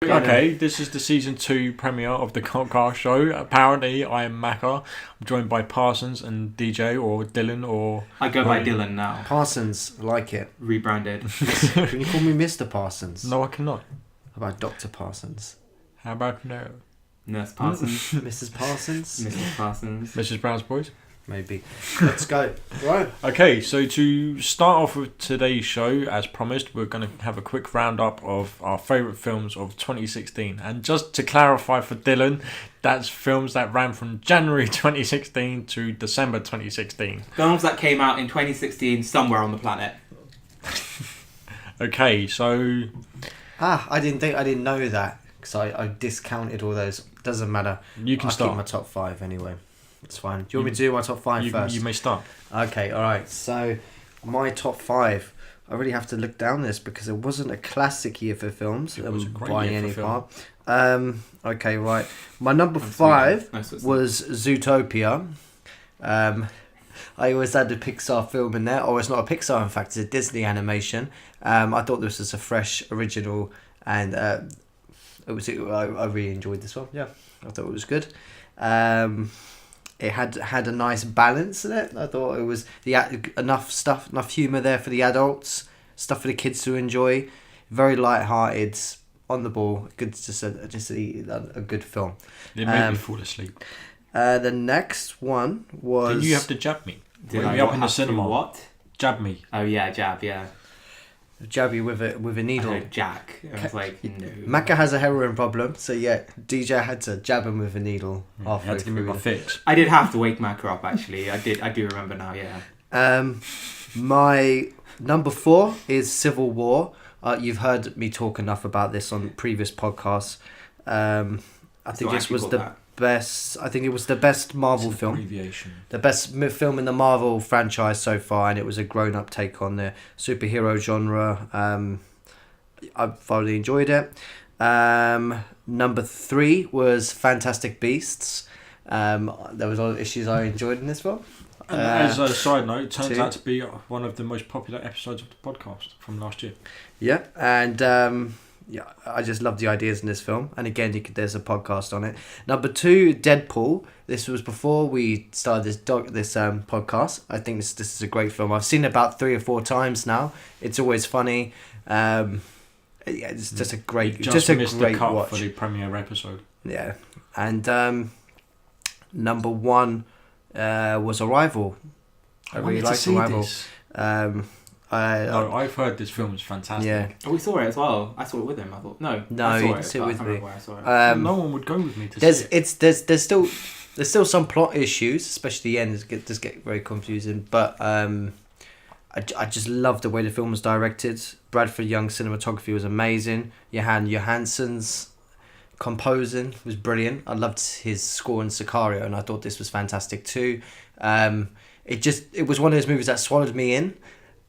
Okay, this is the season 2 premiere of the Car Show. Apparently, I am Macca. I'm joined by Parsons and DJ or Dylan or... I go by Dylan now. Parsons, like it. Rebranded. Can you call me Mr. Parsons? No, I cannot. How about Dr. Parsons? How about no? Nurse Parsons. Mrs. Parsons? Mrs. Parsons. Mrs. Brown's boys? Maybe. Let's go. Right. Okay, so to start off with today's show, as promised, we're going to have a quick roundup of our favourite films of 2016. And just to clarify for Dylan, that's films that ran from January 2016 to December 2016. Films that came out in 2016 somewhere on the planet. Okay, so... I didn't know that, because I discounted all those. Doesn't matter. You can I'll start. keep my top 5 anyway. It's fine. Do you want me to do my top 5 first? You may start. Okay, alright. So, my top 5. I really have to look down this because it wasn't a classic year for films. It was a great by year any for film. part. Okay, right. My number 5 was Zootopia. I always had a Pixar film in there. Oh, it's not a Pixar, in fact, it's a Disney animation. I thought this was a fresh, original, and I really enjoyed this one. Yeah, I thought it was good. It had a nice balance in it. I thought it was enough humour there for the adults, stuff for the kids to enjoy. Very light-hearted, on the ball. Good, just a good film. It made me fall asleep. The next one was... Did you have to jab me? Did Wake I me up not in the have to cinema. what? Jab me. Oh yeah, jab, yeah. Jab you with a needle. I heard Jack. I was like, no. Macca has a heroin problem, so yeah, DJ had to jab him with a needle You halfway had to give me through. my fix. I did have to wake Macca up, actually. I do remember now, yeah. My number 4 is Civil War. You've heard me talk enough about this on previous podcasts. I think this was the best. I think it was the best Marvel film. Abbreviation. The best film in the Marvel franchise so far, and it was a grown-up take on the superhero genre. I thoroughly enjoyed it. Number 3 was Fantastic Beasts. There was a lot of issues I enjoyed in this one. And as a side note, it turns 2. out to be one of the most popular episodes of the podcast from last year. Yeah, and yeah, I just love the ideas in this film. And again, there's a podcast on it. Number 2, Deadpool. This was before we started this podcast. I think this is a great film. I've seen it about 3 or 4 times now. It's always funny. Yeah, it's just a great, Just a missed great the cut watch. for the premiere episode. Yeah, and number 1 was Arrival. I really liked Arrival. This. I've heard this film is fantastic. Yeah. Oh, we saw it as well. I saw it with him. I thought No, I you saw didn't see it but I with can't me. remember where I saw it. No one would go with me to see it. There's still some plot issues, especially the end. It does get very confusing, but I just love the way the film was directed. Bradford Young's cinematography was amazing. Johansson's composing was brilliant. I loved his score in Sicario, and I thought this was fantastic too. It was one of those movies that swallowed me in,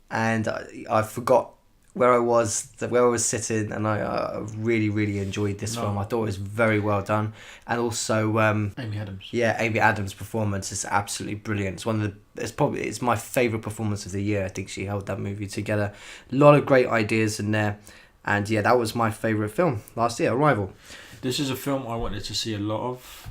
and I forgot where I was sitting, and I really, really enjoyed this film. I thought it was very well done, and also Amy Adams. Yeah, Amy Adams' performance is absolutely brilliant. It's my favourite performance of the year. I think she held that movie together. A lot of great ideas in there, and yeah, that was my favourite film last year, Arrival. This is a film I wanted to see a lot of.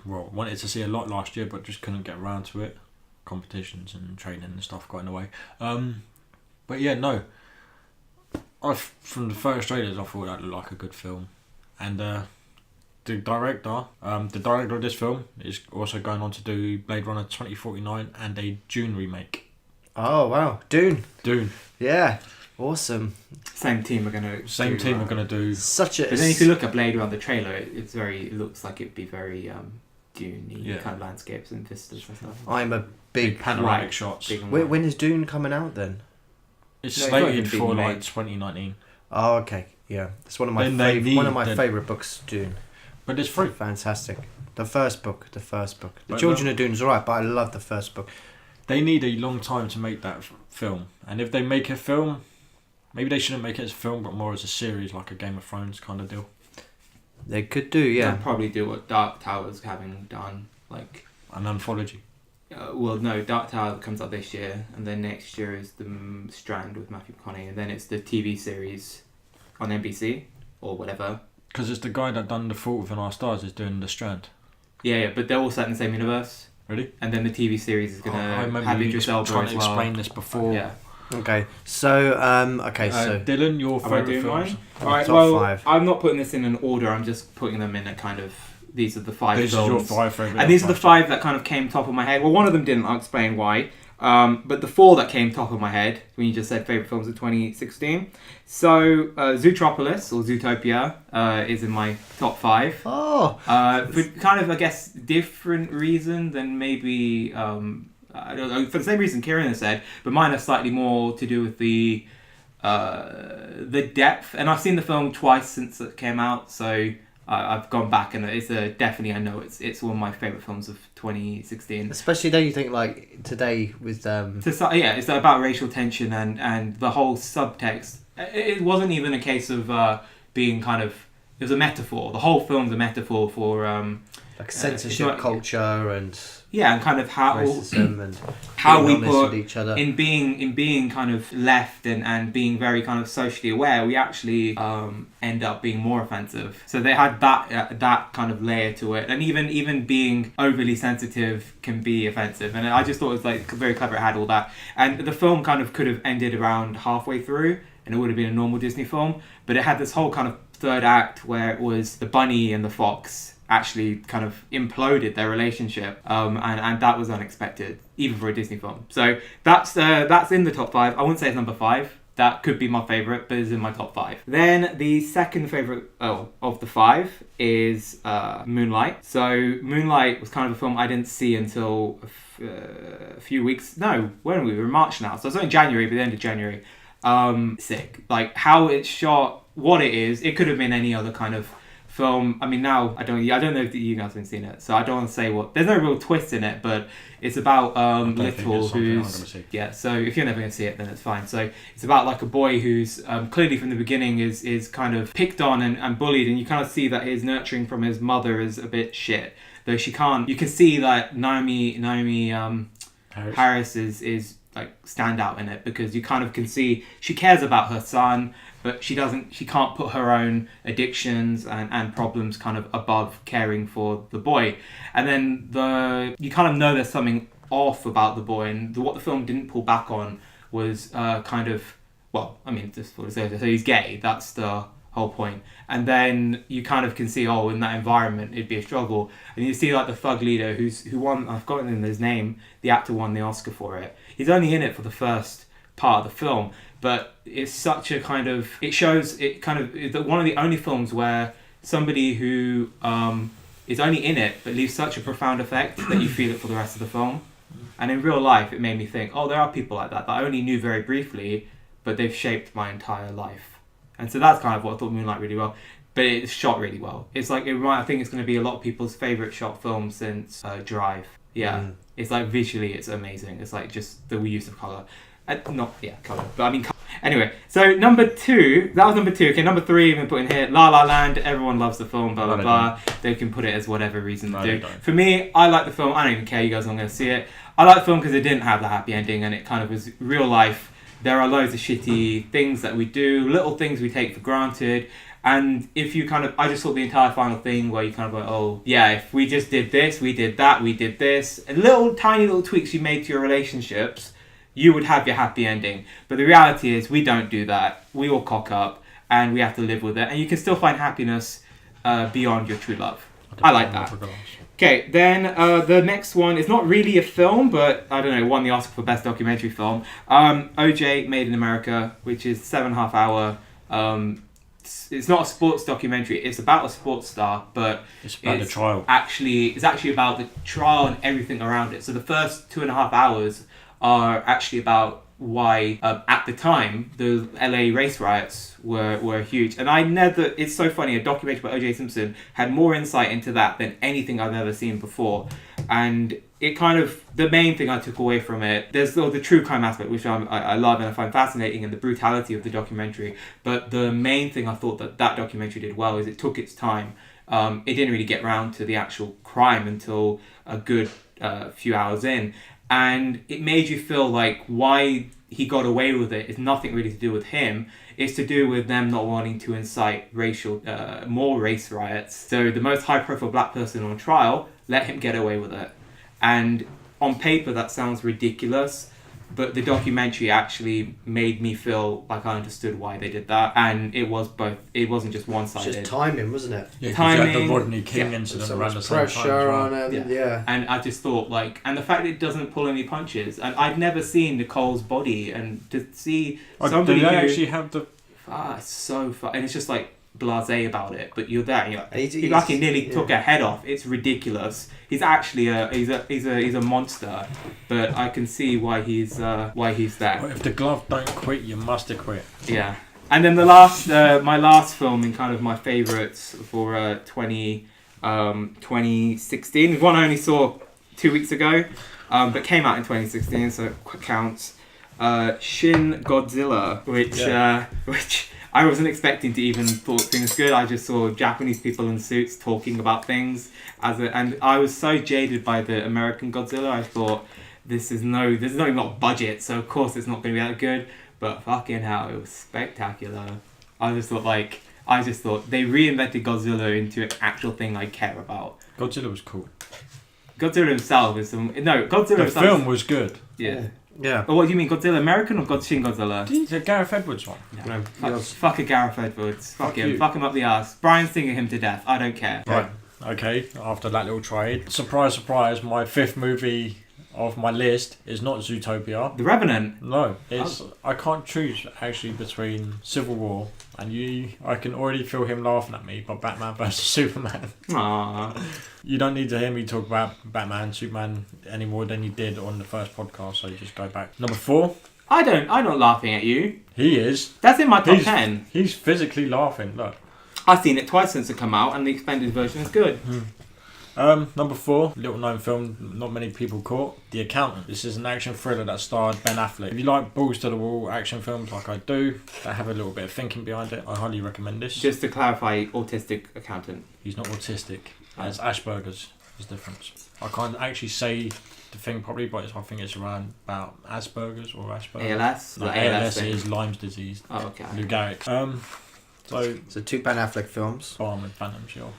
Wanted to see a lot last year, but just couldn't get around to it. Competitions and training and stuff got in the way. But yeah, no. From the first trailers, I thought that looked like a good film, and the director of this film is also going on to do Blade Runner 2049 and a Dune remake. Oh wow, Dune. Yeah, awesome. Same team are going to do. Such a. But then if you look at Blade Runner, the trailer, it looks like it'd be very Dune-y kind of landscapes and vistas and stuff. I'm a big panoramic shots. When is Dune coming out then? It's slated for like 2019. Oh, okay. Yeah, it's one of my favorite books, Dune. But it's free. Fantastic. The first book. The Children of Dune is alright, but I love the first book. They need a long time to make that film, and if they make a film, maybe they shouldn't make it as a film, but more as a series, like a Game of Thrones kind of deal. They could do, yeah. They'll probably do what Dark Tower's having done, like an anthology. Well, no, Dark Tower comes out this year, and then next year is the Strand with Matthew McConaughey, and then it's the TV series on NBC or whatever Because it's the guy that done The Fault Within Our Stars is doing The Strand. Yeah, but they're all set in the same universe. Really? And then the TV series is going to have Idris Elba trying as to well. explain this before. Yeah. Okay, so Dylan, your favourite films? Alright, well, 5. I'm not putting this in an order. I'm just putting them in a kind of. These are the 5 films. These are your 5 favourite. And these are the 5 that kind of came top of my head. Well, one of them didn't. I'll explain why. But the 4 that came top of my head when you just said favourite films of 2016. So, Zootropolis or Zootopia is in my top 5. Oh! For kind of, I guess, different reason than maybe... I don't know, for the same reason Kieran has said, but mine are slightly more to do with the depth. And I've seen the film twice since it came out, so I've gone back and it's definitely, I know it's one of my favourite films of 2016. Especially though you think like today with... it's about racial tension and the whole subtext. It wasn't even a case of being kind of... It was a metaphor. The whole film's a metaphor for... like censorship culture and... Yeah, and kind of how racism and how we put each other. in being kind of left and being very kind of socially aware, we actually end up being more offensive. So they had that kind of layer to it, and even being overly sensitive can be offensive. And I just thought it was like very clever. It had all that, and the film kind of could have ended around halfway through, and it would have been a normal Disney film. But it had this whole kind of third act where it was the bunny and the fox actually kind of imploded their relationship, and that was unexpected even for a Disney film. So that's in the top 5. I wouldn't say it's number 5. That could be my favourite, but it's in my top 5. Then the second favourite of the 5 is Moonlight. So Moonlight was kind of a film I didn't see until a few weeks. No, when we were in March now, so it's only January, but the end of January. Sick, like how it's shot, what it is. It could have been any other kind of film. I mean, now I don't know if you guys have seen it, so I don't want to say what. There's no real twist in it, but it's about Little, who's So if you're never going to see it, then it's fine. So it's about like a boy who's clearly from the beginning is kind of picked on and bullied, and you kind of see that his nurturing from his mother is a bit shit. Though she can't. You can see that Naomi Harris is like stand out in it, because you kind of can see she cares about her son, but she can't put her own addictions and problems kind of above caring for the boy. And then you kind of know there's something off about the boy, and what the film didn't pull back on was kind of, well, I mean, just what it says, so he's gay, that's the whole point. And then you kind of can see, in that environment it'd be a struggle. And you see like the thug leader who won, I've forgotten his name, the actor won the Oscar for it. He's only in it for the first part of the film, but it's such a kind of, it shows, it kind of, it's one of the only films where somebody who is only in it but leaves such a profound effect that you feel it for the rest of the film. And in real life it made me think, there are people like that I only knew very briefly, but they've shaped my entire life. And so that's kind of what I thought Moonlight really well. But it's shot really well. It's like, I think it's going to be a lot of people's favourite shot film since Drive. Yeah. It's like visually it's amazing. It's like just the use of colour. Colour. But I mean, anyway. So number 2, that was number 2. Okay, number 3 I've been putting here. La La Land. Everyone loves the film, blah, blah, blah. They can put it as whatever reason they do. For me, I like the film. I don't even care, you guys aren't going to see it. I like the film because it didn't have the happy ending, and it kind of was real life. There are loads of shitty things that we do, little things we take for granted. And if you I just thought the entire final thing where you kind of go, if we just did this, we did that, we did this, and tiny little tweaks you made to your relationships, you would have your happy ending. But the reality is we don't do that. We all cock up and we have to live with it. And you can still find happiness beyond your true love. I like that. Okay, then the next one is not really a film, but I don't know, won the Oscar for Best Documentary Film. OJ Made in America, which is 7.5 hour. It's not a sports documentary. It's about a sports star, but it's about the trial. It's actually about the trial and everything around it. So the first 2.5 hours are actually about why at the time the LA race riots were huge. And it's so funny, a documentary by O.J. Simpson had more insight into that than anything I've ever seen before. And it kind of, the main thing I took away from it, there's the true crime aspect, which I love and I find fascinating, and the brutality of the documentary. But the main thing I thought that documentary did well is it took its time. It didn't really get round to the actual crime until a good few hours in. And it made you feel like why he got away with it is nothing really to do with him. It's to do with them not wanting to incite more race riots. So the most high-profile black person on trial, let him get away with it. And on paper, that sounds ridiculous, but the documentary actually made me feel like I understood why they did that. And it was both. It wasn't just one-sided. It's just timing, wasn't it? Yeah, timing. You had the Rodney King incident so around the much same time. pressure on him. Yeah. And I just thought, like, and the fact that it doesn't pull any punches. And I'd never seen Nicole's body, and to see somebody do they who, actually have the... it's so fun. And it's just like blasé about it, but you're there. And you're like, He's- he like he nearly took a head off. It's ridiculous. He's actually he's a monster, but I can see why he's there. Well, if the glove don't quit, you must have quit. Yeah. And then the last, my last film and kind of my favourites for 2016. One I only saw 2 weeks ago, but came out in 2016, so it counts. Shin Godzilla, which I wasn't expecting to even thought things good. I just saw Japanese people in suits talking about things and I was so jaded by the American Godzilla. I thought there's not even got budget, so of course it's not going to be that good. But fucking hell, it was spectacular. I just thought they reinvented Godzilla into an actual thing I care about. Godzilla was cool. Godzilla himself is Godzilla. The film was good. Yeah. Yeah. Oh, what do you mean, Godzilla American or Shin Godzilla? The Gareth Edwards one. No. Fuck a Gareth Edwards. Fuck him. Fuck him up the ass. Brian's singing him to death. I don't care. Right. Okay. After that little trade, surprise, surprise. My fifth movie of my list is not Zootopia. The Revenant. No, it's I can't choose actually between Civil War and you. I can already feel him laughing at me. But Batman versus Superman. Aww. You don't need to hear me talk about Batman, Superman any more than you did on the first podcast. So you just go back. Number 4. I'm not laughing at you. He is. That's in my top 10. He's physically laughing. Look. I've seen it twice since it come out, and the expanded version is good. Number 4, little known film, not many people caught, The Accountant. This is an action thriller that starred Ben Affleck. If you like balls to the wall action films like I do, that have a little bit of thinking behind it, I highly recommend this. Just to clarify, autistic accountant. He's not autistic. It's Asperger's is the difference. I can't actually say the thing properly, but I think it's around about Asperger's or Asperger's. ALS? No, ALS is Lyme's disease. Oh, okay. Lou Gehrig's. So 2 Ben Affleck films. Barn with Phantom Shield.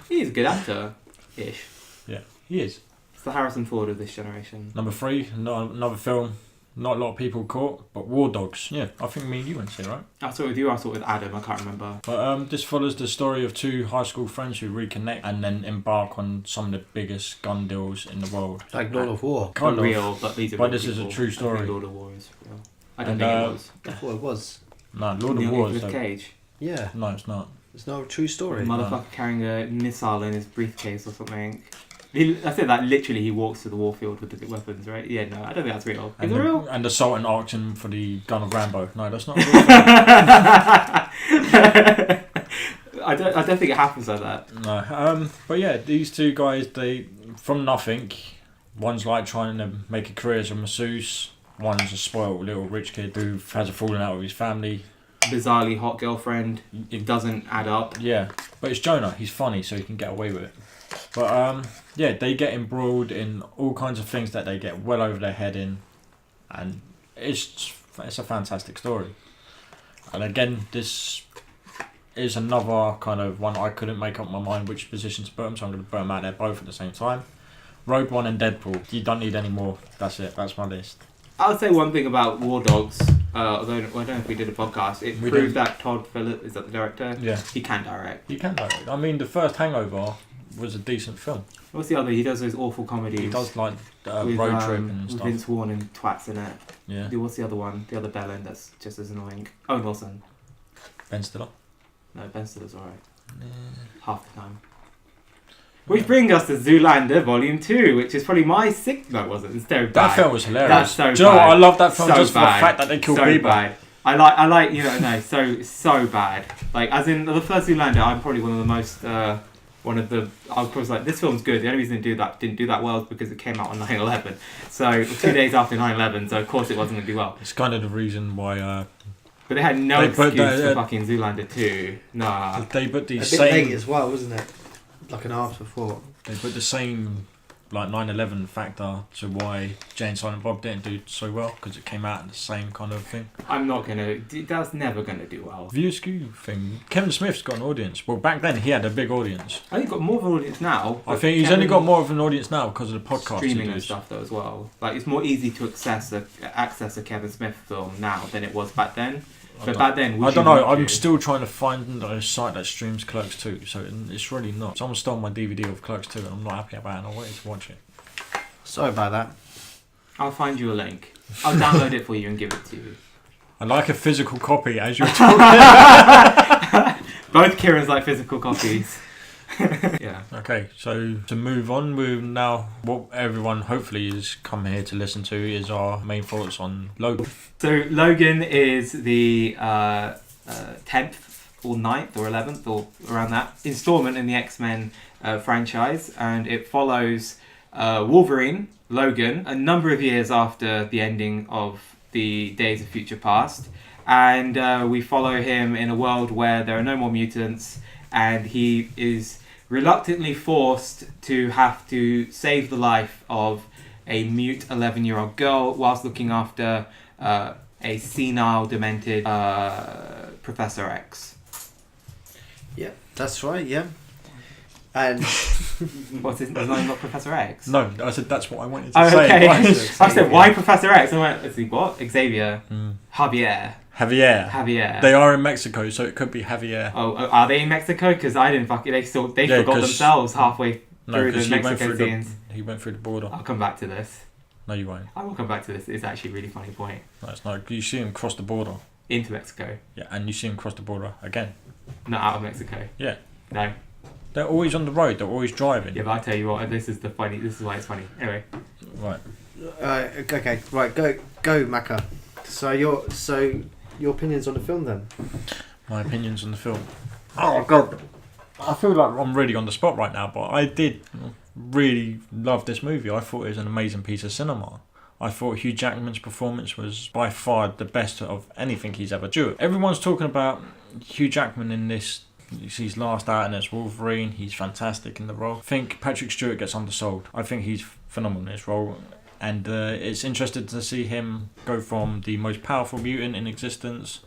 He's a good actor. Ish. Yeah, he is. It's the Harrison Ford of this generation. Number 3, another film not a lot of people caught, but War Dogs. Yeah, I think me and you went to see it, right? I saw it with you, I saw it with Adam, I can't remember. But this follows the story of 2 high school friends who reconnect and then embark on some of the biggest gun deals in the world. Like Lord of War. Kind of. Real, but these are But real this is a people. true I story. think Lord of War is real. I don't think it was. I thought it was. No, Lord of Neil War is Nicolas Cage. Yeah. No, it's not. It's not a true story. Motherfucker carrying a missile in his briefcase or something. I said that literally he walks to the warfield with the weapons, right? Yeah, no, I don't think that's real. Is it real? And the Sultan asked him for the gun of Rambo. No, that's not real. I don't think it happens like that. No. But yeah, these 2 guys, they from nothing. One's like trying to make a career as a masseuse. One's a spoiled little rich kid who has a falling out with his family. Bizarrely hot girlfriend. It doesn't add up. Yeah, but it's Jonah. He's funny, so he can get away with it. But yeah, they get embroiled in all kinds of things that they get well over their head in, and it's a fantastic story. And again, this is another kind of one I couldn't make up my mind which position to put them, so I'm going to put them out there both at the same time. Rogue One and Deadpool. You don't need any more. That's it. That's my list. I'll say one thing about War Dogs, although I don't know if we did a podcast. It proves that Todd Phillips, is that the director? Yeah. He can direct. He can direct. I mean, the first Hangover was a decent film. What's the other? He does those awful comedies. He does like with, Road Trip and with stuff. Vince Vaughn and twats in it. Yeah. What's the other one? The other bellend that's just as annoying. Owen Wilson. Ben Stiller. No, Ben Stiller's alright. Half the time. Which brings us to Zoolander Volume 2, which is probably my sixth. No, it wasn't. It's so bad. That film was hilarious. That's so Do you know what? bad. I love that film So just for the bad. fact that they kill So people. bad. I like, you know, no, so bad. Like, as in the first Zoolander, I'm probably one of the most, I was like, this film's good. The only reason it didn't do that well is because it came out on 9/11. So 2 days after 9/11, so of course it wasn't going to do well. It's kind of the reason why. But they had no They put excuse the- for fucking Zoolander 2. Nah. They put the A bit same. late as well, wasn't it? Like an afterthought. They put the same like 9/11 factor to why Jay and Silent Bob didn't do so well, because it came out in the same kind of thing. That's never gonna do well. View skew thing. Kevin Smith's got an audience. Well, back then he had a big audience. I think he's got more of an audience now. I think he's only got more of an audience now because of the podcast streaming and stuff though as well. Like it's more easy to access a Kevin Smith film now than it was back then. But back then, I don't know. I'm still trying to find a site that streams Clerks 2, so it's really not. Someone stole my DVD of Clerks 2, and I'm not happy about it. And I wanted to watch it. Sorry about that. I'll find you a link. I'll download it for you and give it to you. I like a physical copy, as you're talking. Both Kieran's like physical copies. Yeah. Okay, so to move on, we now what everyone hopefully is come here to listen to is our main thoughts on Logan. So Logan is the 10th or 9th or 11th or around that installment in the X-Men franchise, and it follows Wolverine, Logan, a number of years after the ending of the Days of Future Past, and we follow him in a world where there are no more mutants, and he is reluctantly forced to have to save the life of a mute 11-year-old girl whilst looking after a senile, demented Professor X. Yeah, that's right, yeah. And What's his name? Not Professor X? No, I said that's what I wanted to say. Okay. I said, why Professor X? And I went, let's see, what? Xavier. Javier. They are in Mexico, so it could be Javier. Oh, are they in Mexico? Because I didn't fucking... They forgot themselves halfway through the Mexico scenes. He went through the border. I'll come back to this. No, you won't. I will come back to this. It's actually a really funny point. No, it's not. You see him cross the border. Into Mexico. Yeah, and you see him cross the border again. Not out of Mexico. Yeah. No. They're always on the road. They're always driving. Yeah, but I tell you what, this is why it's funny. Anyway. Right. Okay. Right. Go, Macca. So your opinions on the film then? My opinions on the film. Oh God. I feel like I'm really on the spot right now, but I did really love this movie. I thought it was an amazing piece of cinema. I thought Hugh Jackman's performance was by far the best of anything he's ever done. Everyone's talking about Hugh Jackman in this. It's his last outing as Wolverine. He's fantastic in the role. I think Patrick Stewart gets undersold. I think he's phenomenal in this role. And it's interesting to see him go from the most powerful mutant in existence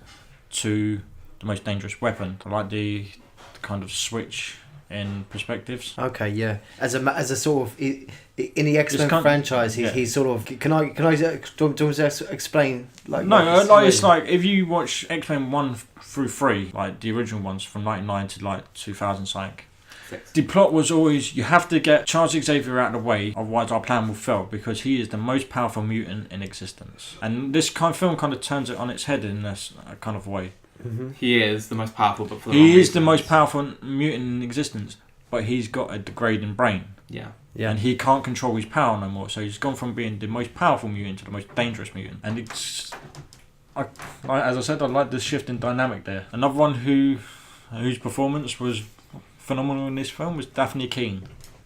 to the most dangerous weapon. I like the kind of switch in perspectives. Okay, yeah. As a sort of in the X-Men franchise, he's sort of. Can I do you explain? It's like if you watch X-Men 1 through 3, like the original ones from 99 to like 2000 something. The plot was always, you have to get Charles Xavier out of the way, otherwise our plan will fail, because he is the most powerful mutant in existence. And this kind of film kind of turns it on its head in this kind of way. Mm-hmm. He is the most powerful, but he is the most powerful mutant in existence, but he's got a degrading brain. Yeah. And he can't control his power no more, so he's gone from being the most powerful mutant to the most dangerous mutant. And it's, as I said, I like the shift in dynamic there. Another one whose performance was phenomenal in this film was Daphne Keane.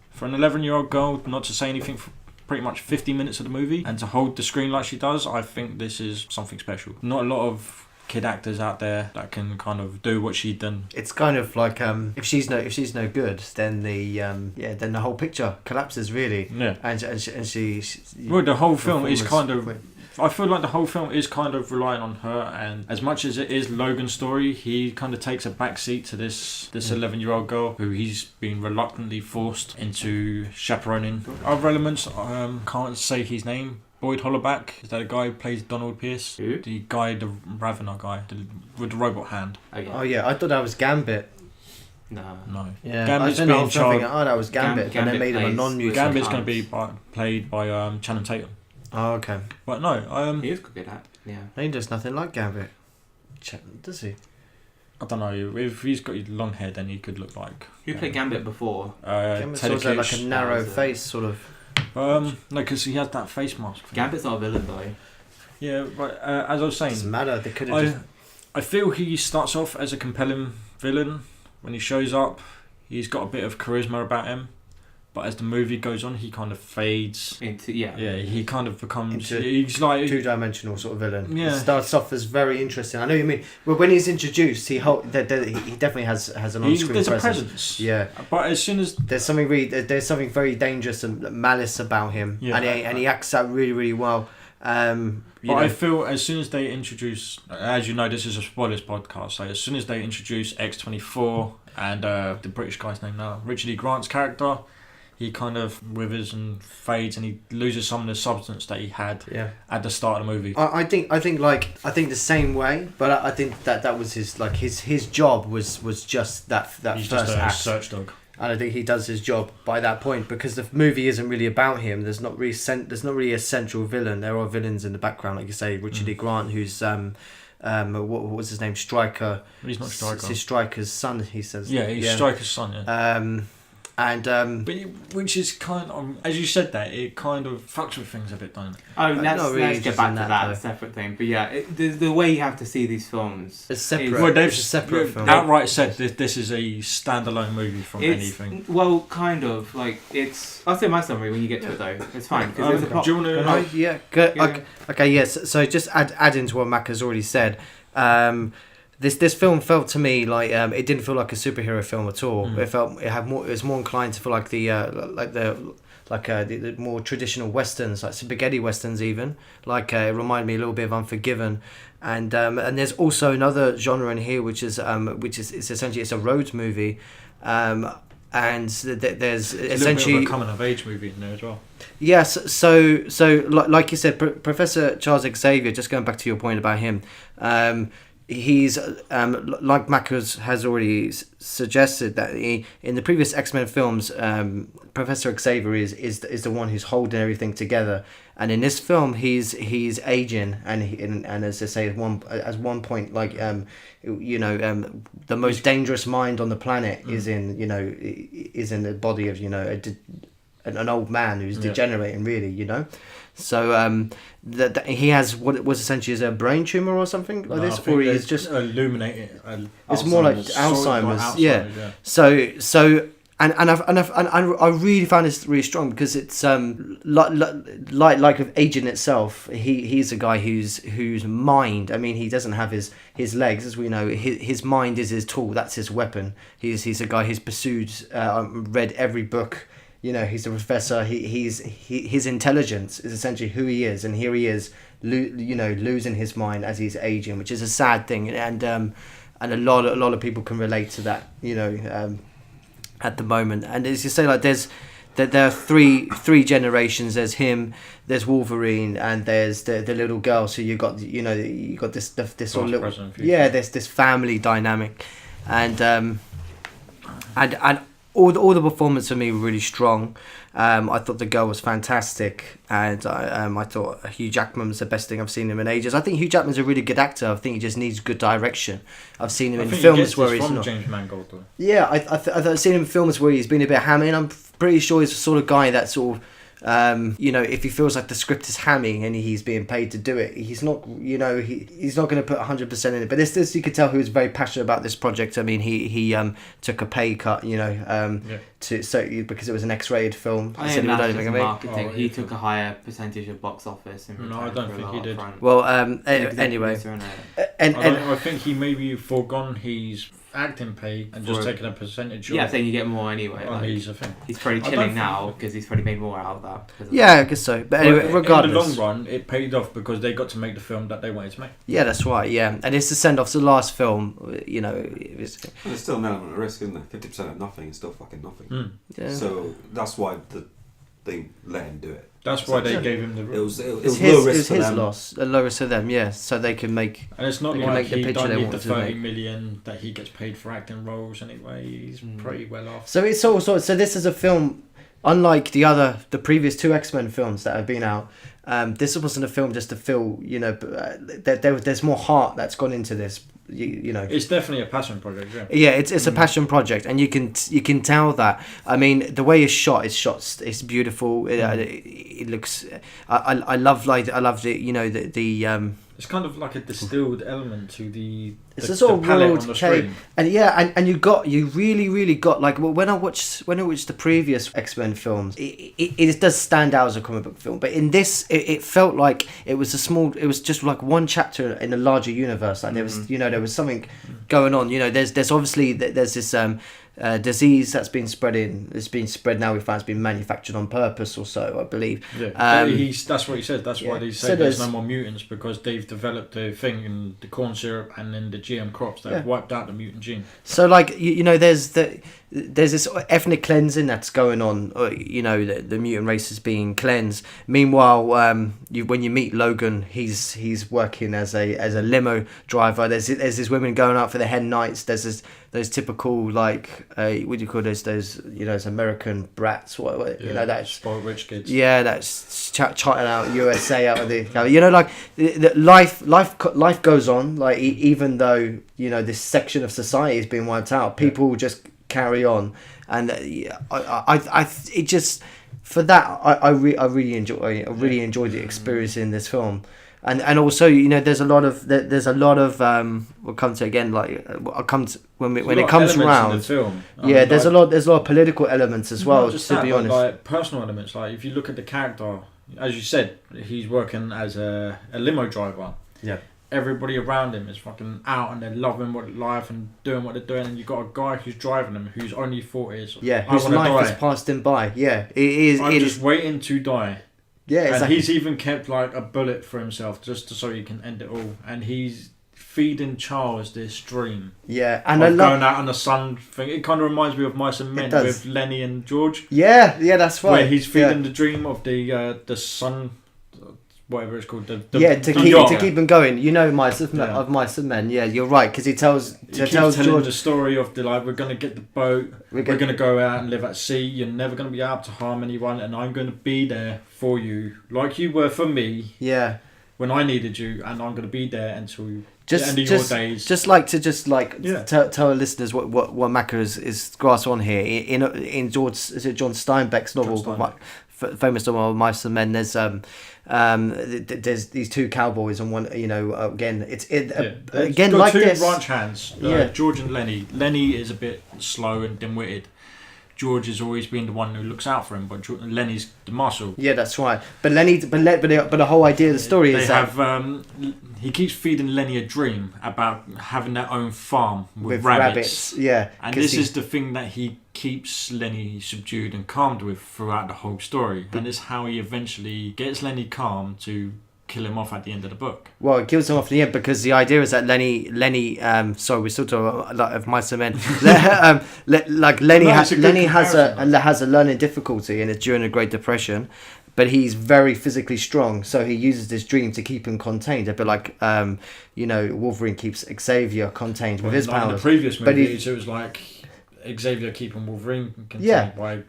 For an 11-year-old girl not to say anything for pretty much 50 minutes of the movie and to hold the screen like she does, I think this is something special. Not a lot of kid actors out there that can kind of do what she'd done. It's kind of like if she's no good, then the whole picture collapses really. Yeah. And she well, the whole film is kind of. I feel like the whole film is kind of relying on her, and as much as it is Logan's story, he kind of takes a back seat to this 11-year-old girl who he's been reluctantly forced into chaperoning. Other elements, can't say his name. Boyd Hollaback, is that a guy who plays Donald Pierce? Who? The guy, the Ravener guy, with the robot hand. Oh yeah, I thought that was Gambit. No. Yeah, Gambit's that was Gambit, and they made him a non-mutant. Gambit's going to be played by Channing Tatum. Oh, okay. But no, he is good at yeah. He does nothing like Gambit. Does he? I don't know. If he's got long hair, then he could look like. Who played Gambit before? Gambit sort of like a narrow face, sort of. No, because he has that face mask. Gambit's not a villain though. Yeah, but as I was saying, doesn't matter. They could have. I feel he starts off as a compelling villain. When he shows up, he's got a bit of charisma about him. but as the movie goes on, he kind of fades into he kind of becomes he's like two-dimensional sort of villain. Yeah, He starts off as very interesting. I know what you mean. Well, when he's introduced, he definitely has an on-screen there's presence. a presence. Yeah, but as soon as there's something very dangerous and malice about him, and he acts out really, really well. I feel as soon as they introduce, as you know, this is a spoilers podcast, so as soon as they introduce X-24 and the British guy's name now, Richard E. Grant's character, he kind of withers and fades, and he loses some of the substance that he had at the start of the movie. I think the same way, but I think that was his job was just that He's first just a act. search dog. And I think he does his job by that point, because the movie isn't really about him. There's not really a central villain. There are villains in the background, like you say, Richard E. Grant, who's what was his name? Stryker. He's not Stryker. He's Stryker's son. He says. Yeah, he's Stryker's son. Yeah. But which is kind of, as you said that, it kind of fucks with things a bit, doesn't it? Oh, let's get back to that, a separate thing. But yeah, the way you have to see these films... It's separate. Well, they've it's a separate film. Outright said this is a standalone movie from anything. Well, kind of. Like, it's... I'll say my summary when you get to it, though. It's fine, because there's a plot. Do you want to... Yeah. Good. Okay, yes. So just add into what Mac has already said. This film felt to me like it didn't feel like a superhero film at all. It was more inclined to feel like the more traditional westerns, like spaghetti westerns even. Like it reminded me a little bit of Unforgiven, and there's also another genre in here which is it's essentially a road movie, and there's essentially a little bit of a coming of age movie in there as well. Yes, so like you said, Professor Charles Xavier. Just going back to your point about him. He's like Mac has already suggested that in the previous X-Men films, Professor Xavier is the one who's holding everything together, and in this film he's aging, and as I say, at one point, like the most dangerous mind on the planet is in the body of an old man who's degenerating, really, So that he has what was essentially is a brain tumor or something like this, or he's just illuminating. It's more like Alzheimer's. Yeah. So I really found this really strong, because it's like of aging itself. He's a guy whose mind. I mean, he doesn't have his legs, as we know. His mind is his tool. That's his weapon. He's a guy who's pursued, read every book. He's a professor. His intelligence is essentially who he is, and here he is, losing his mind as he's aging, which is a sad thing, and a lot of people can relate to that, at the moment. And as you say, like there are three generations. There's him, there's Wolverine, and there's the little girl. So you got this sort of little there's this family dynamic, and all the performances for me were really strong. I thought the girl was fantastic, and I thought Hugh Jackman was the best thing I've seen him in ages. I think Hugh Jackman's a really good actor. I think he just needs good direction. I've seen him in films where he's not. James Mangold, though. Yeah, I've seen him in films where he's been a bit hammy, and I'm pretty sure he's the sort of guy that sort of. If he feels like the script is hammy and he's being paid to do it, he's not. He's not going to put 100% in it. But this you could tell he was very passionate about this project. I mean, he took a pay cut, because it was an X-rated film. I think that's just marketing. He took a higher percentage of box office. No, I don't think he did. Well, anyway, I think he maybe foregone his acting pay and just taking a percentage. Yeah, I think you get more anyway. He's a thing. He's probably chilling now because he's probably made more out of that. Yeah, I guess so. But anyway, regardless, in the long run, it paid off because they got to make the film that they wanted to make. Yeah, that's right. Yeah, and it's the send off. The last film, there's still an element of risk, isn't there? 50% of nothing is still fucking nothing. Yeah. So that's why they let him do it. That's why they gave him the role. It was low risk for them. Loss, a low risk for them, yeah. So they can make. And it's not like he don't need the 30 million that he gets paid for acting roles anyway. He's pretty well off. So it's also so this is a film, unlike the previous two X-Men films that have been out. This wasn't a film just to feel, there's more heart that's gone into this. It's definitely a passion project. Yeah, it's a passion project, and you can tell that. I mean, the way it's shot, it's beautiful. It looks. I love the It's kind of like a distilled element to the It's a sort of palette world on the cake, screen. and you really got like when I watched the previous X-Men films, it does stand out as a comic book film, but in this it felt like it was just like one chapter in a larger universe. Like there was something going on. There's obviously there's this disease that's been spreading. It's been spread now. We found it's been manufactured on purpose or so, I believe. Yeah, that's what he said. That's why they say there's no more mutants, because they've developed a thing in the corn syrup and in the GM crops that have wiped out the mutant gene. So like there's this ethnic cleansing that's going on. The mutant race is being cleansed. Meanwhile, when you meet Logan, he's working as a limo driver. There's these women going out for the hen nights. There's those typical like what do you call those American brats? That's spoiled rich kids. Yeah, that's charting out USA out of the life goes on. Like even though this section of society is being wiped out, people just carry on, and it just for that I really enjoyed the experience in this film. And also, there's a lot of we'll come to again. Like I'll come to when it comes around. Film. There's a lot of political elements as well. To be honest, like personal elements. Like if you look at the character, as you said, he's working as a limo driver. Yeah. Everybody around him is fucking out and they're loving life and doing what they're doing, and you've got a guy who's driving them whose only thought is, whose life has passed him by. Yeah, it is. I'm just waiting to die. Yeah, and exactly. He's even kept like a bullet for himself just so he can end it all. And he's feeding Charles this dream. Yeah, and of going out on the sun thing. It kind of reminds me of Mice and Men with Lenny and George. Yeah, that's right. Where he's feeding the dream of the sun, whatever it's called. To keep him going. Mice of Mice and Men. Yeah, you're right, because he tells George the story of we're going to get the boat. We're going to go out and live at sea. You're never going to be able to harm anyone, and I'm going to be there for you, like you were for me. Yeah. When I needed you, and I'm going to be there until the end of your days. Tell our listeners what Macca is grasp on here in John Steinbeck's novel, famous novel Mice and Men. There's these two cowboys and one. Again, again like two this. ranch hands. George and Lenny. Lenny is a bit slow and dim-witted. George has always been the one who looks out for him, but Lenny's the muscle. Yeah, that's right. But the whole idea of the story is that he keeps feeding Lenny a dream about having their own farm with rabbits. Yeah, and this is the thing that he keeps Lenny subdued and calmed with throughout the whole story, and it's how he eventually gets Lenny calm to kill him off at the end of the book. Well, it kills him off at the end because the idea is that Lenny. Sorry, we're still talking about of Mice and Men. Lenny has a learning difficulty, and it's during the Great Depression. But he's very physically strong, so he uses this dream to keep him contained. A bit like, Wolverine keeps Xavier contained with his powers. In the previous movies, it was like Xavier keeping Wolverine contained. Yeah, by...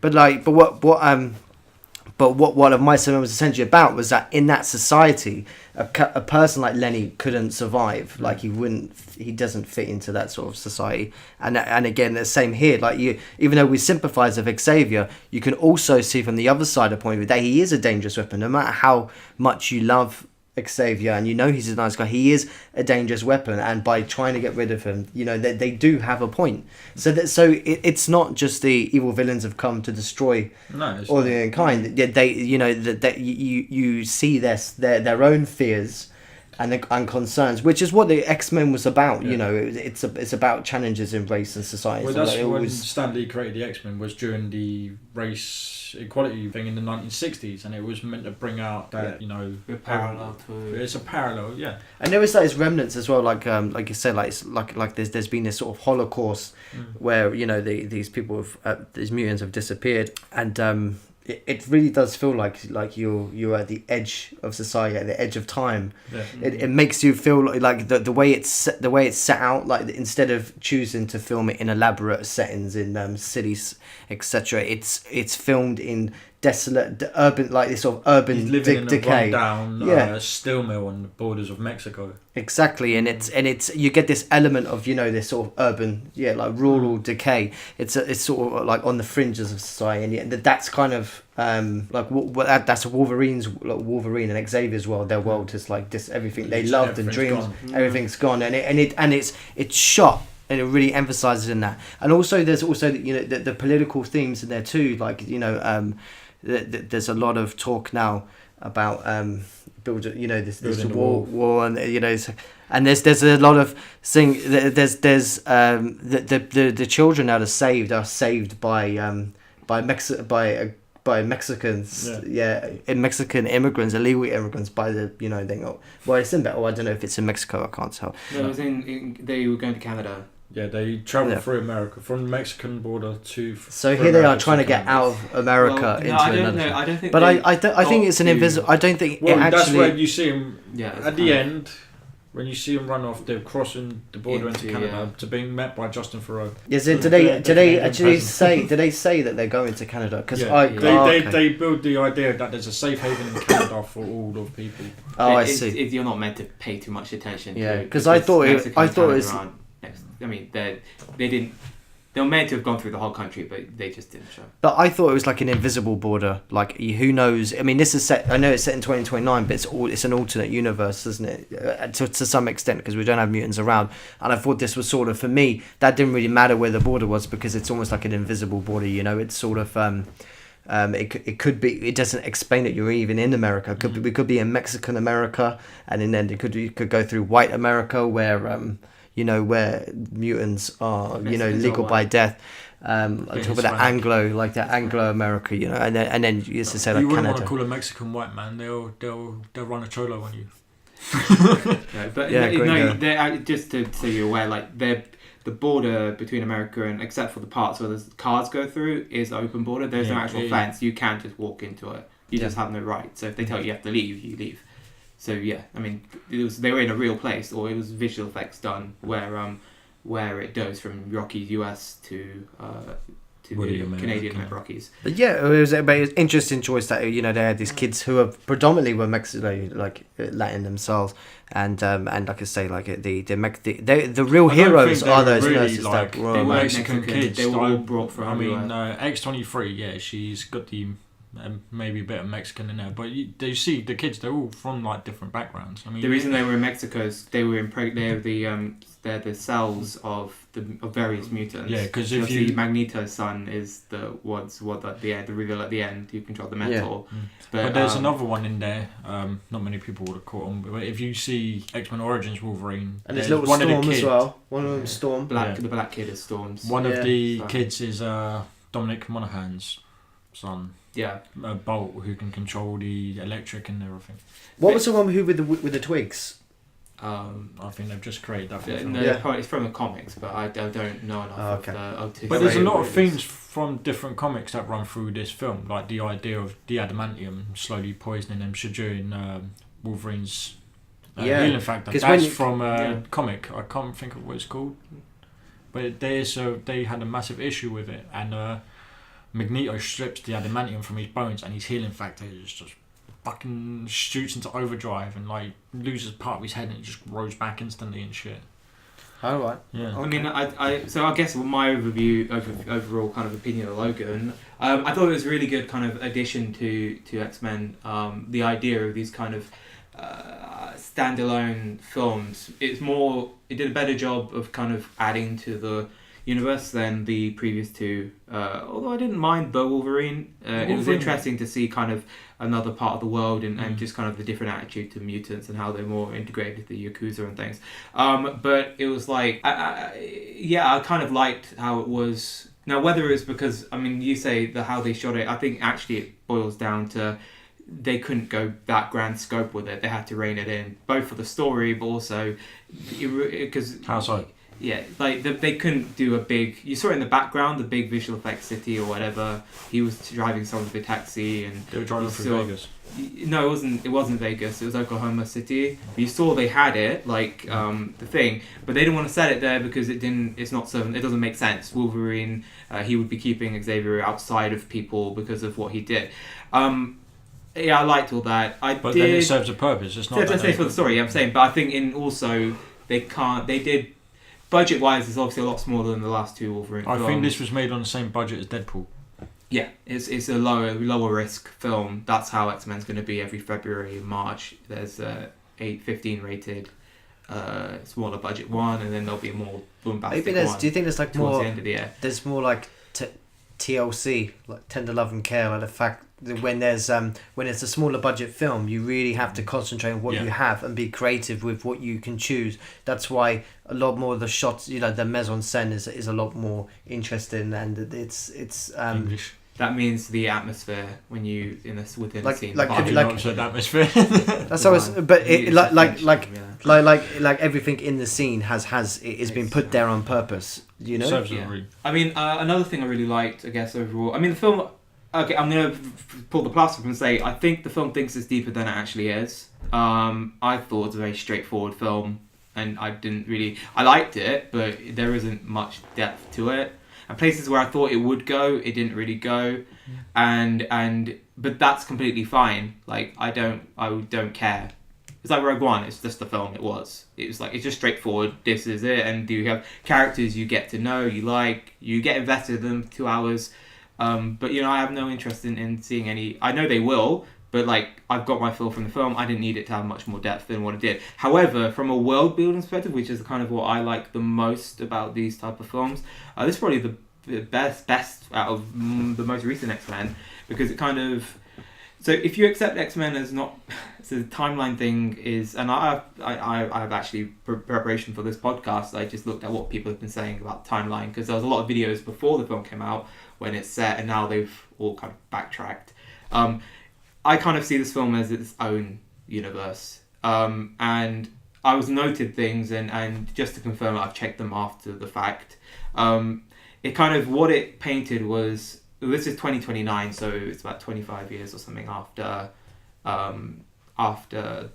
But what of Mice and Men was essentially about was that in that society, a person like Lenny couldn't survive. Like he doesn't fit into that sort of society. And again, the same here. Like even though we sympathise with Xavier, you can also see from the other side of the point of view that he is a dangerous weapon. No matter how much you love Xavier and he's a nice guy, he is a dangerous weapon, and by trying to get rid of him, they do have a point. So it's not just the evil villains have come to destroy all the mankind. You see their own fears and concerns, which is what the X-Men was about. Yeah. It's about challenges in race and society. Well, that's when Stan Lee created the X-Men, was during the race equality thing in the 1960s, and it was meant to bring out that parallel to it's a parallel, yeah. And there was those remnants as well, like you said, like there's been this sort of Holocaust where these people these mutants have disappeared, and it really does feel like you're at the edge of society, at the edge of time. Yeah. It makes you feel like the way it's set out, like instead of choosing to film it in elaborate settings in cities, etc. It's filmed in desolate, urban, like this sort of urban He's living in a decay. rundown steel mill on the borders of Mexico. Exactly, and it's you get this element of this sort of urban, like rural decay. It's sort of like on the fringes of society, and that's kind of that's Wolverine and Xavier's world. Their world is like this, everything they loved and dreamed, everything's gone, and it's shot. And it really emphasizes in that, and also there's also the political themes in there too. Like there's a lot of talk now about this war, and and there's a lot of there's the children that are saved by Mexicans, Mexican immigrants, illegal immigrants, by the it's in I don't know if it's in Mexico, I can't tell. No, it was they were going to Canada. Yeah, they travelled through America, from the Mexican border to... So here they are trying to get out of America into another... I don't think... But I think it's an invisible... I don't think it actually... that's where you see them... at the end, when you see them run off, they're crossing the border into Canada to being met by Justin Theroux. Yes, did they actually say... Did they say that they're going to Canada? Because they build the idea that there's a safe haven in Canada for all of people. Oh, I see. You're not meant to pay too much attention to... Yeah, because I thought it was... I mean, they didn't. They were meant to have gone through the whole country, but they just didn't show. But I thought it was like an invisible border. Like, who knows? I mean, this is set. I know it's set in 2029, but it's an alternate universe, isn't it? To some extent, because we don't have mutants around. And I thought this was sort of, for me, that didn't really matter where the border was, because it's almost like an invisible border. It's sort of. It could be. It doesn't explain that you're even in America. We could be in Mexican America, and then it could go through white America, where where mutants are, legal by death. I talk about that Anglo America, and then you used to say like you wouldn't Canada. want to call a Mexican white man. They'll run a cholo on you. Just so you're aware, like the border between America and, except for the parts where the cars go through, is open border. There's no actual fence. You can't just walk into it. You just have no right. So if they tell you have to leave, you leave. So I mean, they were in a real place, or it was visual effects done where it goes from Rockies US to the Canadian Rockies. But it was an interesting choice that they had these kids who are predominantly were Mexican, like Latin themselves, and like I say, like the real heroes are those nurses that were Mexican kids. They were all brought from. I mean, X-23, she's got the. Maybe a bit of Mexican in there, but you see the kids, they're all from like different backgrounds. I mean, the reason they were in Mexico is they're the cells of various mutants. Yeah, because if you Magneto's son is the reveal at the end, who controlled the metal. Yeah. But there's another one in there. Not many people would have caught on, but if you see X-Men Origins Wolverine, and there's little Storm as well. One of them Storm. The black kid is Storm's. One of the kids is Dominic Monaghan's son. Yeah, a Bolt who can control the electric and everything. What was the one who with the twigs? I think they've just created that. It's from the comics, but I don't know enough. But there's a lot of themes from different comics that run through this film, like the idea of the adamantium slowly poisoning them, during Wolverine's healing factor. That's from a comic. I can't think of what it's called, but they had a massive issue with it, and Magneto strips the adamantium from his bones, and his healing factor is just fucking shoots into overdrive and like loses part of his head, and it just grows back instantly and shit. Oh, right. Yeah. I mean, I guess my overall kind of opinion of Logan, I thought it was a really good kind of addition to X-Men. The idea of these kind of standalone films. It did a better job of kind of adding to the universe than the previous two. Although I didn't mind the Wolverine. It was interesting to see kind of another part of the world and just kind of the different attitude to mutants and how they're more integrated with the Yakuza and things. But it was like, I kind of liked how it was. Now, whether it's because, I mean, you say how they shot it, I think actually it boils down to they couldn't go that grand scope with it. They had to rein it in, both for the story, but also because... How so? Yeah, like they couldn't do a big. You saw it in the background, the big visual effects city or whatever. He was driving some of the taxi, and they were driving through Vegas. No, it wasn't. It wasn't Vegas. It was Oklahoma City. You saw they had it, like the thing, but they didn't want to set it there because it didn't. It's not so. It doesn't make sense. Wolverine, he would be keeping Xavier outside of people because of what he did. Yeah, I liked all that. But then it serves a purpose. It's not. It's for the story. Yeah, I'm saying, but I think in also they can't. They did. Budget wise, it's obviously a lot smaller than the last two Wolverine films. I think this was made on the same budget as Deadpool. Yeah, it's a lower risk film. That's how X-Men's going to be every February, March. There's a 15 rated, smaller budget one, and then there'll be a more bombastic one. Do you think there's like towards more? The end of the year. There's more like TLC, like Tender Love and Care, like the fact that when it's a smaller budget film, you really have to concentrate on what you have and be creative with what you can choose. That's why a lot more of the shots, the mise en scène is a lot more interesting, and it's English. That means the atmosphere when you within like, the scene. like atmosphere. That's always, but it like everything in the scene has been put there on purpose. I mean, another thing I really liked, I guess overall. I mean, the film. Okay, I'm gonna pull the plaster up and say I think the film thinks it's deeper than it actually is. I thought it was a very straightforward film, and I liked it, but there isn't much depth to it. And places where I thought it would go, it didn't really go, but that's completely fine. Like I don't care. It's like Rogue One. It's just the film. It was like it's just straightforward. This is it, and you have characters you get to know, you get invested in them 2 hours. But I have no interest in seeing any. I know they will, but like I've got my feel from the film. I didn't need it to have much more depth than what it did. However, from a world building perspective, which is kind of what I like the most about these type of films, this is probably the best out of the most recent X-Men, because it kind of. So if you accept X-Men as not, so the timeline thing is, and I have actually preparation for this podcast. I just looked at what people have been saying about the timeline, because there was a lot of videos before the film came out when it's set, and now they've all kind of backtracked. I kind of see this film as its own universe, and I was noted things, and just to confirm, I've checked them after the fact. It kind of what it painted was. This is 2029, so it's about 25 years or something after the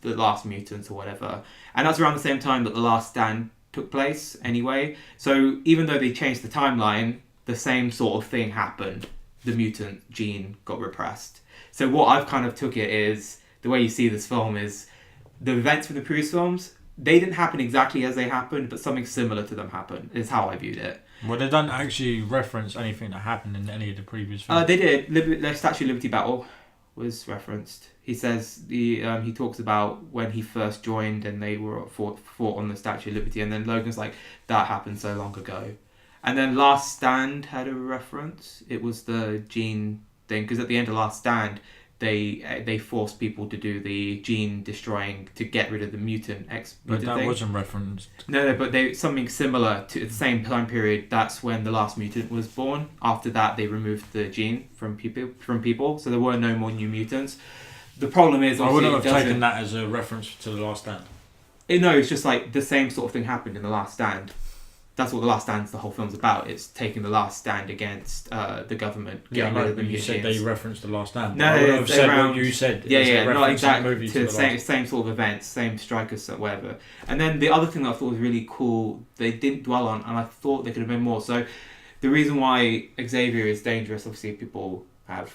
Last Mutants or whatever. And that's around the same time that The Last Stand took place anyway. So even though they changed the timeline, the same sort of thing happened. The mutant gene got repressed. So what I've kind of took it is, the way you see this film is, the events from the previous films, they didn't happen exactly as they happened, but something similar to them happened, is how I viewed it. Well, they don't actually reference anything that happened in any of the previous films. They did. The Statue of Liberty battle was referenced. He says he talks about when he first joined and they were fought on the Statue of Liberty, and then Logan's like, that happened so long ago. And then Last Stand had a reference. It was the gene thing, because at the end of Last Stand, they forced people to do the gene destroying to get rid of the mutant But that thing. wasn't referenced. No, but something similar to the same time period. That's when the last mutant was born. After that, they removed the gene from people, so there were no more new mutants. The problem is, I wouldn't have taken that as a reference to The Last Stand. No, it's just like the same sort of thing happened in The Last Stand. That's what The Last Stand's the whole film's about. It's taking the last stand against the government, getting rid of the mutants. You said they referenced The Last Stand. No, I would have said around, what you said. Yeah, not exactly to the same sort of events, same strikers, whatever. And then the other thing that I thought was really cool, they didn't dwell on, and I thought there could have been more. So the reason why Xavier is dangerous, obviously, people have.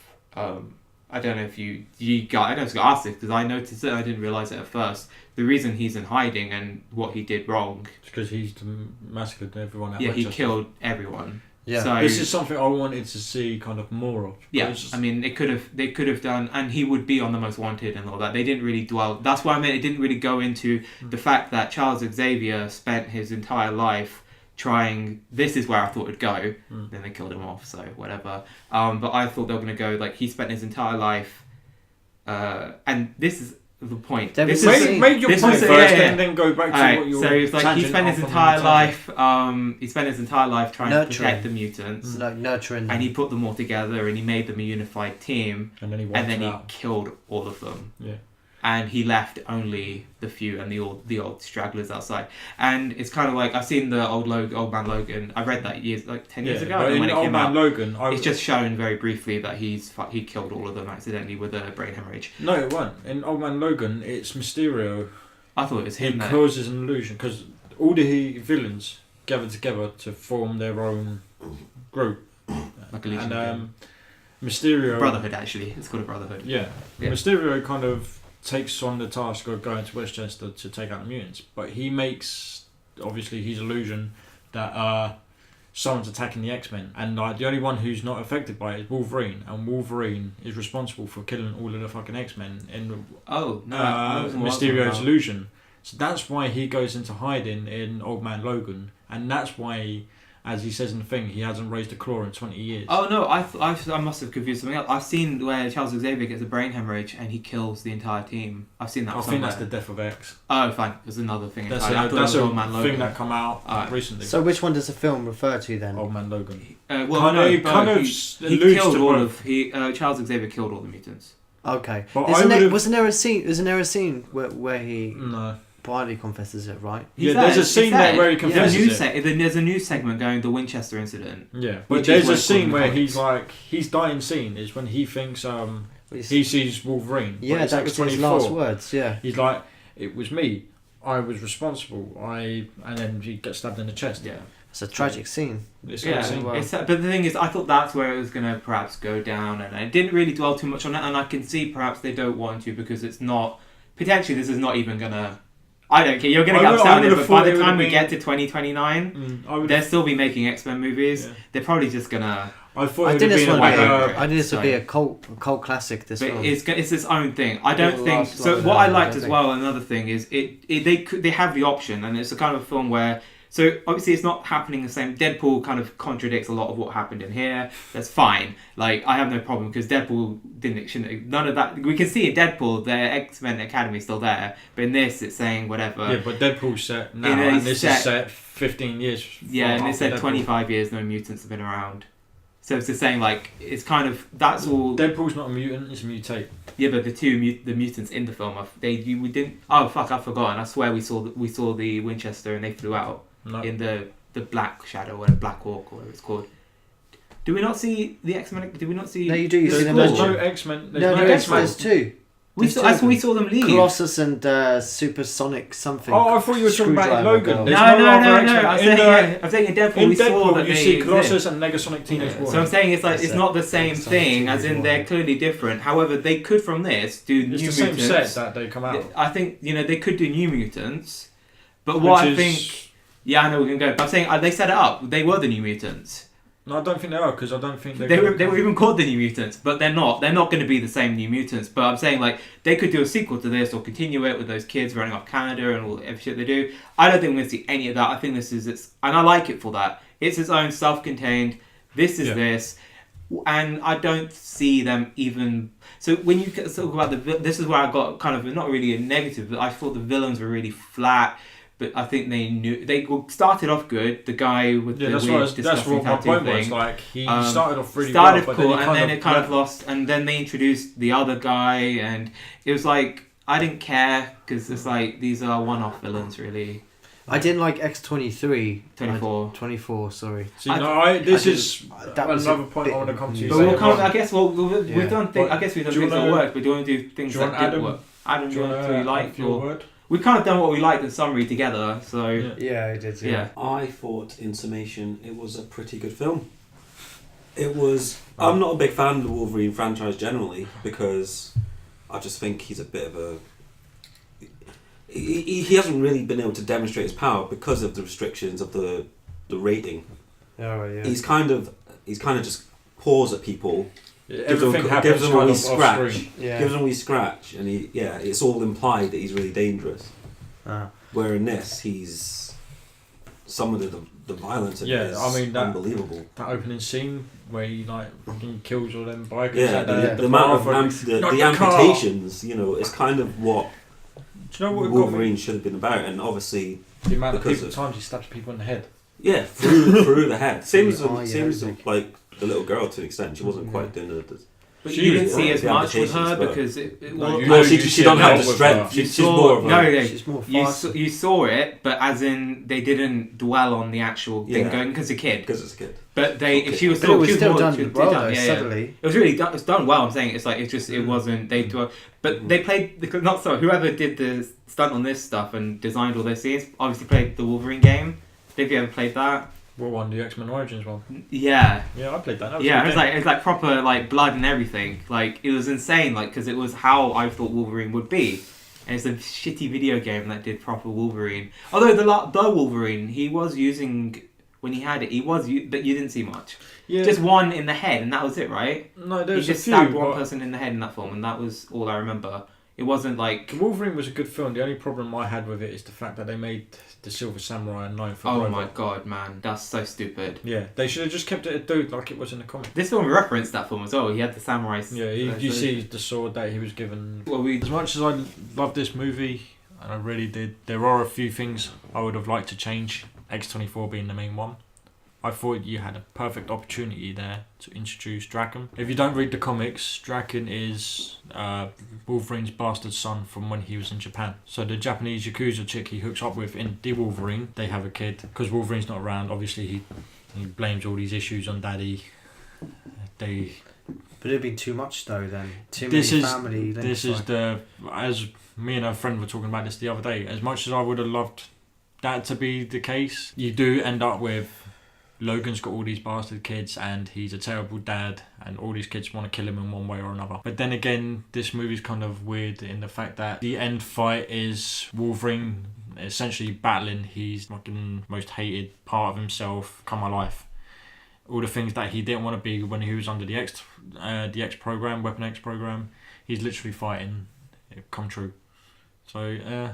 I don't know if you got. I don't know if you got asked this, because I noticed it. I didn't realize it at first. The reason he's in hiding and what he did wrong. It's because he's massacred everyone. Yeah, he killed everyone. Yeah, so, this is something I wanted to see kind of more of. Yeah, I mean, they could have done, and he would be on the most wanted and all that. They didn't really dwell. That's why I meant it didn't really go into the fact that Charles Xavier spent his entire life trying. This is where I thought it'd go. Then they killed him off, so whatever. But I thought they were going to go like he spent his entire life, and this is the point. Make your point first, and then go back to what you were. So it's like he spent his entire life. He spent his entire life trying to protect the mutants, like nurturing them. And he put them all together, and he made them a unified team. And then he killed all of them. Yeah. and he left only the few and the old stragglers outside. And it's kind of like, I've seen the old Man Logan. I read that 10 years ago. But And in when it Old came Man out, Logan, it's just shown very briefly that he killed all of them accidentally with a brain hemorrhage. No, it won't. In Old Man Logan, it's Mysterio. I thought it was him. He causes an illusion because all the villains gather together to form their own group. Like a Legion. And Mysterio... Brotherhood, actually. It's called a Brotherhood. Yeah. Mysterio kind of takes on the task of going to Westchester to take out the mutants. But he makes, obviously, his illusion that someone's attacking the X-Men. And the only one who's not affected by it is Wolverine. And Wolverine is responsible for killing all of the fucking X-Men in Mysterio's illusion. So that's why he goes into hiding in Old Man Logan. And that's why, as he says in the thing, he hasn't raised a claw in 20 years. Oh no, I must have confused something else. I've seen where Charles Xavier gets a brain hemorrhage and he kills the entire team. I've seen that. I think that's the death of X. Oh, fine. There's another thing. That's a thing that come out recently. So which one does the film refer to then? Old Man Logan. Charles Xavier killed all the mutants. Okay. But wasn't there a scene where he quietly confesses it, right? There's a scene there where he confesses There's a news segment going, the Winchester incident. Yeah, but there's a scene where he's like, his dying scene is when he thinks he sees Wolverine. Yeah, that was his last words. Yeah, he's like, it was me. I was responsible. And then he gets stabbed in the chest. Yeah, it's a tragic scene. But the thing is, I thought that's where it was going to perhaps go down, and I didn't really dwell too much on it. And I can see perhaps they don't want to because it's not potentially. This is not even gonna. I don't care. You're going to get upset with it, but by the time we get to 2029, they'll still be making X-Men movies. Yeah. They're probably just going to... I think this would be a cult classic. This film. It's its own thing. I don't think... So what I liked as well, another thing, is they have the option, and it's a kind of film where... So obviously it's not happening the same. Deadpool kind of contradicts a lot of what happened in here. That's fine. Like, I have no problem because Deadpool none of that. We can see in Deadpool the X-Men Academy is still there, but in this it's saying whatever. Yeah, but Deadpool's set now, and this is set 15 years. Yeah, and it said 25 years no mutants have been around. So it's just saying like it's kind of that's all. Deadpool's not a mutant; it's a mutate. Yeah, but the mutants in the film, we didn't. Oh fuck, I've forgotten. I swear we saw the Winchester and they flew out. No. In the Black Shadow or Black Hawk or whatever it's called. Do we not see the X-Men? Do we not see? No, you do. There's no X-Men. There's two. We saw them leave. Colossus and Supersonic something. Oh, I thought you were talking about Logan. No. I'm saying in Deadpool we saw that you see Colossus and Negasonic Teenage Warriors. So I'm saying it's not the same thing, as in they're clearly different. However, they could from this do new mutants. It's the same set that they come out. I think they could do new mutants, but what I think. Yeah, I know we can go. But I'm saying they set it up. They were the New Mutants. No, I don't think they are because I don't think they were even called the New Mutants. But they're not. They're not going to be the same New Mutants. But I'm saying like they could do a sequel to this or continue it with those kids running off Canada and all every shit they do. I don't think we're going to see any of that. I think this is and I like it for that. It's its own self-contained. This is this, and I don't see them even. So when you talk about this is where I got kind of not really a negative, but I thought the villains were really flat. But I think they started off good. The guy with the weird disgusting tattoo point thing. Was. Like he started off really well, cool, and then it kind of lost. And then they introduced the other guy, and it was like I didn't care because it's like these are one-off villains, really. I didn't like X-23. 24. Sorry. See, this is another point I want to come to. But we'll come. I guess we've done things. I guess we've done things that work, but do you want to do things that didn't work? Adam, do you want to like your word? We've kind of done what we liked in summary together, so... Yeah, I did, yeah. I thought, in summation, it was a pretty good film. It was... I'm not a big fan of the Wolverine franchise generally, because I just think he's a bit of a... He hasn't really been able to demonstrate his power because of the restrictions of the rating. Oh, yeah. He's kind of just paws at people... Everything gives them a wee scratch. Yeah. Gives them a wee scratch, and it's all implied that he's really dangerous. Where in this, he's some of the violence in it is unbelievable. That opening scene where he fucking kills all them bikers. The amount of the amputations, is kind of what Wolverine should have been about, and obviously the amount of times he stabs people in the head. Yeah, through the head. Same as like the little girl to an extent. She wasn't quite doing But She you was didn't see right, as the much with her applications, but- because it No, was. you- No, you she see don't a have lot the with strength. her. She's more of a... No. She's more You fast. you saw it, but as in they didn't dwell on the actual thing Yeah. going because a kid. Because it's a kid. But they, Okay. she was But still, it was she still more- done she was well done, though, yeah, yeah. subtly. It was really done, it's done well. I'm saying it's like it just it wasn't they do, but they played not so whoever did the stunt on this stuff and designed all those scenes obviously played the Wolverine game. Have you ever played that? What one? The X-Men Origins one. Yeah. Yeah, I played that. That was a Yeah, good it was like proper like blood and everything. Like it was insane. Like because it was how I thought Wolverine would be, and it's a shitty video game that did proper Wolverine. Although the Wolverine he was using when he had it, but you didn't see much. Yeah. Just one in the head, and that was it, right? No, He there's a just few. stabbed one but person in the head in that film, and that was all I remember. It wasn't like Wolverine was a good film. The only problem I had with it is the fact that they made the Silver Samurai a 9-foot oh robot. my god, man, that's so stupid. Yeah, they should have just kept it a dude like it was in the comic. This film referenced that film as well. He had the samurai. Yeah, you see the sword that he was given. Well, As much as I love this movie, and I really did, there are a few things I would have liked to change, X-24 being the main one. I thought you had a perfect opportunity there to introduce Draken. If you don't read the comics, Draken is Wolverine's bastard son from when he was in Japan. So the Japanese Yakuza chick he hooks up with in The Wolverine, they have a kid. Because Wolverine's not around, obviously he blames all these issues on Daddy. But it'd be too much though then. Too This many is- family. This is as me and a friend were talking about this the other day, as much as I would have loved that to be the case, you do end up with Logan's got all these bastard kids and he's a terrible dad and all these kids want to kill him in one way or another. But then again, this movie's kind of weird in the fact that the end fight is Wolverine essentially battling his fucking most hated part of himself come alive. All the things that he didn't want to be when he was under the X program, Weapon X program, he's literally fighting it come true. So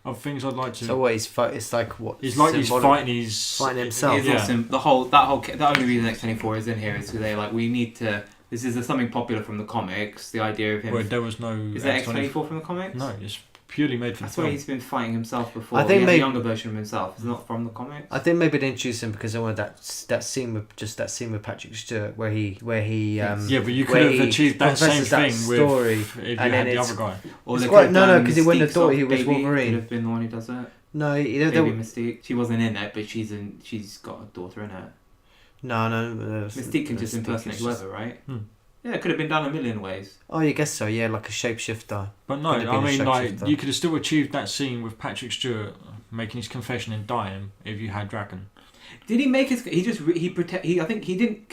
other things I'd like to. So what? It's like what? He's like he's symbolic- fighting his fighting himself. It's Yeah. awesome. The only reason X-24 is in here is because they like we need to. This is something popular from the comics. The idea of him. Where there was no. Is that X-24 from the comics? No, it's purely made for That's film. where he's been fighting himself before. I think he has maybe- a younger version of himself. It's not from the comics. I think maybe they introduced him because I wanted that scene with Patrick Stewart where he Yeah, but you could where have he achieved that same confesses that thing story, with if you and had then the it's- other guy. Or It's they quite- could no, have no, done 'cause he wouldn't have Mystique's thought off he was baby. Wolverine. Could have been the one who does it. No, Baby Mystique. She wasn't in it, but she's got a daughter in it. no. Mystique can just impersonate whoever, right? Hmm. Yeah, it could have been done a million ways. Oh, you guess so. Yeah, like a shapeshifter. But no, Could have I been a mean, like shapeshifter. you could have still achieved that scene with Patrick Stewart making his confession and dying if you had Draken. Did he make his? He just he. I think he didn't.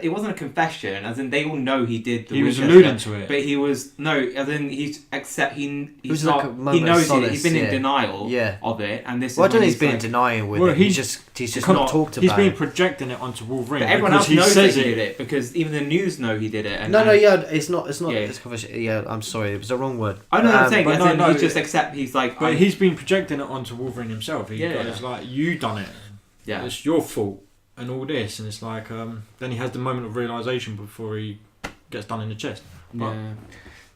It wasn't a confession. As in, they all know he did. The He was Winchester, alluding to it. but he was no. As in, he's accept. He's was not. like a moment He knows of solace, it. He's been in yeah. denial Yeah. of it, and this. Well, I is don't when know. He's been in like, denial with Well, it. He's just Because not talked He's about been it. projecting it onto Wolverine But everyone because else he knows says that he did it because even the news know he did it. And, No, and, yeah, it's not. Yeah. It's controversial. Yeah, I'm sorry, it was the wrong word. I know what I'm saying. but As no, in, no, he just accept. He's like. But he's been projecting it onto Wolverine himself. Yeah. It's like, you done it. Yeah. It's your fault and all this. And it's like, then he has the moment of realisation before he gets done in the chest. But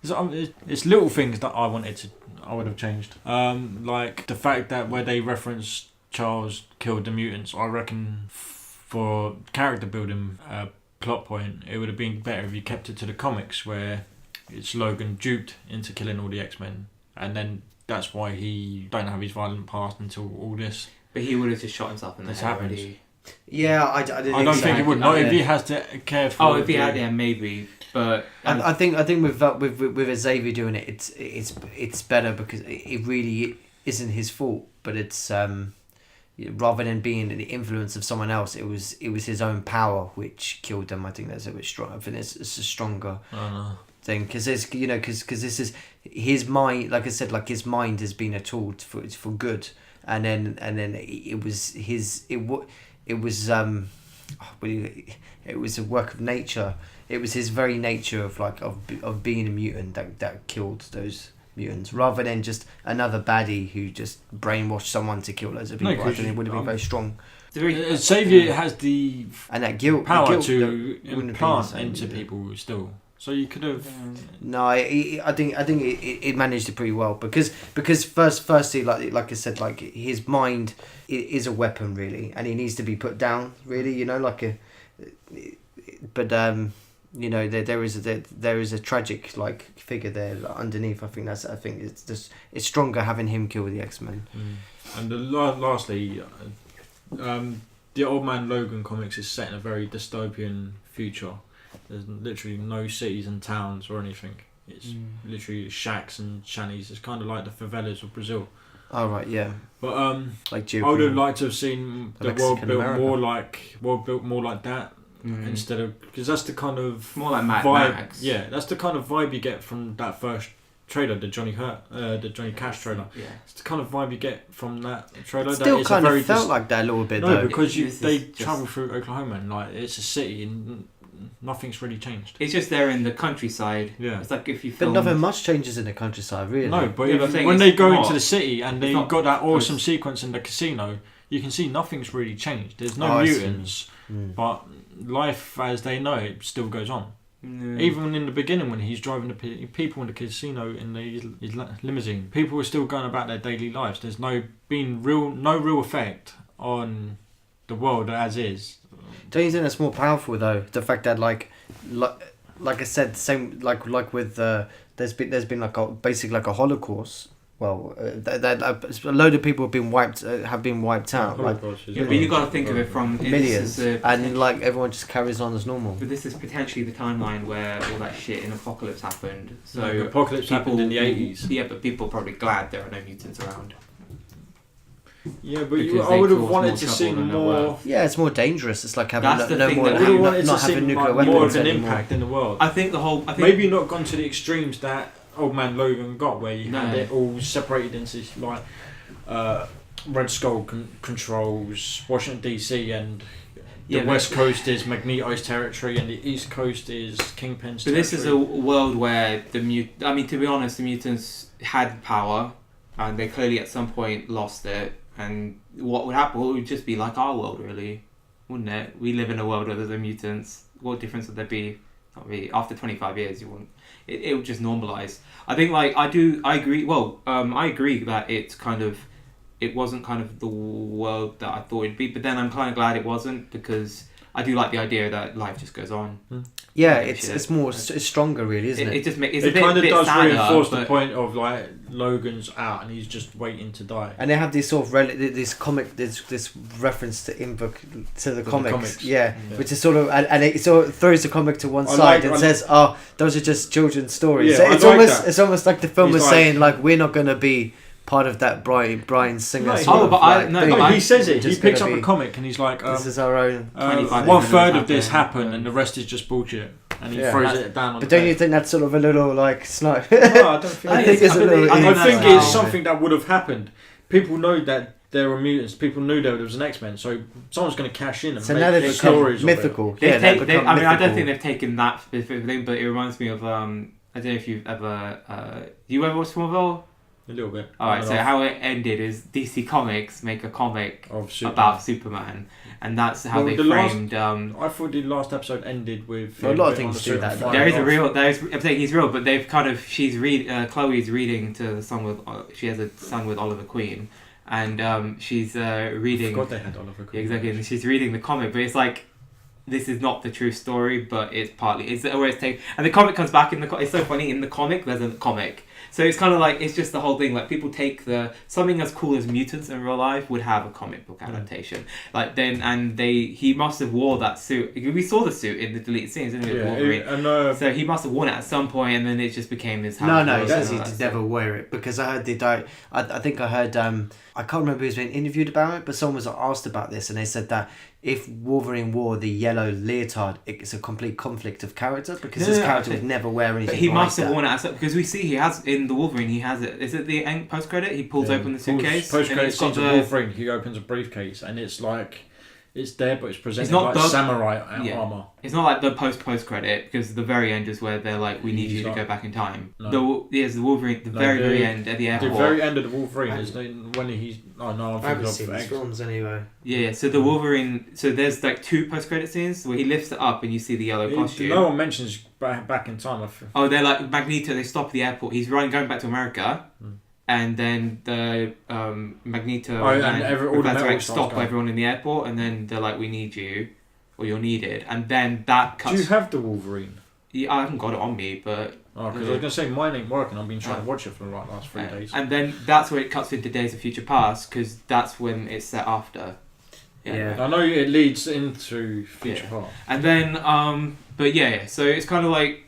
Yeah. it's little things that I would have changed. Like the fact that where they reference Charles killed the mutants, I reckon for character building plot point, it would have been better if you kept it to the comics where it's Logan duped into killing all the X-Men, and then that's why he don't have his violent past until all this. But he would have just shot himself in the This head happens. already. Yeah, I didn't. I don't so. think it would. Not if he has to care for. Oh, if he the- had, yeah, maybe. But I think with Xavier doing it, it's better because it really isn't his fault, but it's rather than being the influence of someone else, it was his own power which killed him. I think that's a bit strong. I think it's a stronger I don't know. thing because because this is his mind. Like I said, like his mind has been a tool for good, and then it was it was a work of nature. It was his very nature of being a mutant that killed those mutants, rather than just another baddie who just brainwashed someone to kill loads of No, people. I 'cause think it would have been very strong. it's very Xavier has the And that guilt power the guilt to wouldn't have been implant the same, into yeah. people still. So you could have. No, I think it managed it pretty well because firstly like I said, like his mind is a weapon really, and he needs to be put down really, like a. But you know, there is a tragic like figure there underneath. I think it's stronger having him kill the X-Men. And lastly, the Old Man Logan comics is set in a very dystopian future. There's literally no cities and towns or anything. It's literally shacks and shanties. It's kind of like the favelas of Brazil. Oh right, yeah. But like I would have liked to have seen the world built America. more like that instead of, because that's the kind of more like Mad vibe. Max. Yeah, that's the kind of vibe you get from that first trailer, the Johnny Cash trailer. Yeah. It's the kind of vibe you get from that trailer. It still that kind of felt like that a little bit. No, though. because they just travel through Oklahoma and like it's a city and nothing's really changed. It's just there in the countryside. Yeah. It's like if you But filmed... nothing much changes in the countryside, really. No, but Yeah, but I'm saying when it's they go not- into the city and they it's not got that awesome post- sequence in the casino, you can see nothing's really changed. There's no Oh, I see. mutants, but life as they know it still goes on. Mm. Even in the beginning when he's driving the people in the casino in his limousine, people were still going about their daily lives. There's no real effect on the world as is. Don't you think that's more powerful though? The fact that like I said, same like with there's been like a Holocaust. Well, that a load of people have been wiped out. Like Yeah, but you got to think of it from... millions, and like everyone just carries on as normal. But this is potentially the timeline where all that shit in Apocalypse happened. So No, Apocalypse happened in the 80s. Yeah, but people are probably glad there are no mutants around. Yeah, but Because I they would have cause wanted more to trouble see than they're more. worth. Yeah, it's more dangerous. It's like having That's the no thing more that I would have wanted to not see having nuclear more weapons of an anymore. impact in the world. I think Maybe not gone to the extremes that Old Man Logan got, where you had No. it all separated into like Red Skull controls Washington DC, and the Yeah, but- West Coast is Magneto's territory, and the East Coast is Kingpin's But territory. this is a world where I mean, to be honest, the mutants had power, and they clearly at some point lost it. And what would happen? Well, it would just be like our world, really, wouldn't it? We live in a world where there's no mutants. What difference would there be? Not really. After 25 years, you wouldn't. It would just normalise. I think, like, I agree. Well, I agree that it wasn't kind of the world that I thought it'd be. But then I'm kind of glad it wasn't, because I do like the idea that life just goes on. Yeah, Yeah, it's stronger, really, isn't it? It just makes It kind of does sadder, reinforce the but- point of like Logan's out and he's just waiting to die. And they have this sort of this reference to the comics, Yeah. which is sort of and it sort of throws the comic to one I side like- and I says, "Oh, those are just children's stories." Yeah, So I it's like almost that. it's almost like the film He's is like- saying like we're not gonna be part of that Brian Singer. No, sort oh, of, but I- like, no, thing. but No, he says it. We're He just picks up gonna a be- comic and he's like, This is our own. 25 one years third ago, of this yeah. happened and the rest is just bullshit. And he Yeah. throws it down on But the don't you table. think that's sort of a little like snipe? No, I don't think I it think is. it's a little. I I think think that's it's how- something that would have happened. People know that there were mutants. People knew there was an X-Men. So someone's going to cash in and So make now they've become stories of it. mythical. They Yeah, take, they've they, become I mean, I don't mythical. think they've taken that specific thing, but it reminds me of I don't know if you've ever you ever watched Smallville? A little bit. Alright, On so and off how it ended is DC Comics make a comic of Superman. about Superman, and that's how Well, they the last- framed. I thought the last episode ended with. Well, a lot of him things on the do that, Superman though. there is a off. real. I'm saying he's real, but they've kind of Chloe's reading to the son with she has a son with Oliver Queen, and she's I reading. forgot they had Oliver Yeah, Queen. exactly, and she's reading the comic, but it's like this is not the true story, but it's partly it's where it's taken, and the comic comes back in the. It's so funny in the comic. There's a comic, so it's kind of like it's just the whole thing. Like people take something as cool as mutants in real life would have a comic book adaptation. Like then, and he must have wore that suit. We saw the suit in the deleted scenes, didn't we? with Wolverine? So he must have worn it at some point, and then it just became his. No, he house says and he all that did stuff. never wear it because I heard I think I heard I can't remember who was being interviewed about it, but someone was asked about this and they said that if Wolverine wore the yellow leotard, it's a complete conflict of character because his character would never wear anything. But he like must have that. worn it because we see he has in the Wolverine. He has it. Is it the end post credit? He pulls open the suitcase. Post and credit it's got scenes of Wolverine. He opens a briefcase and it's like it's there, but it's presented not like the- samurai Yeah. armor. It's not like the post credit because the very end is where they're like, we need He's you to like- go back in time. No. The Wolverine, the No, very the- end at the The airport. very end of the Wolverine is when he's. Oh no, I'm I haven't thinking seen of these X. films anyway. Yeah, so the Wolverine. So there's like two post credit scenes where he lifts it up and you see the yellow costume. No one mentions back in time. Oh, they're like Magneto. They stop at the airport. He's going back to America. And then the Magneto Oh, and and all the Professor metal X starts stop going. everyone in the airport, and then they're like, "We need you, or you're needed." And then that cuts. Do you have the Wolverine? Yeah, I haven't got it on me, but... Oh, because I was going to say mine ain't working. I've been trying to watch it for the last 3 days. And then that's where it cuts into Days of Future Past, because that's when it's set after. Yeah. I know it leads into Future Past. And then, but so it's kind of like,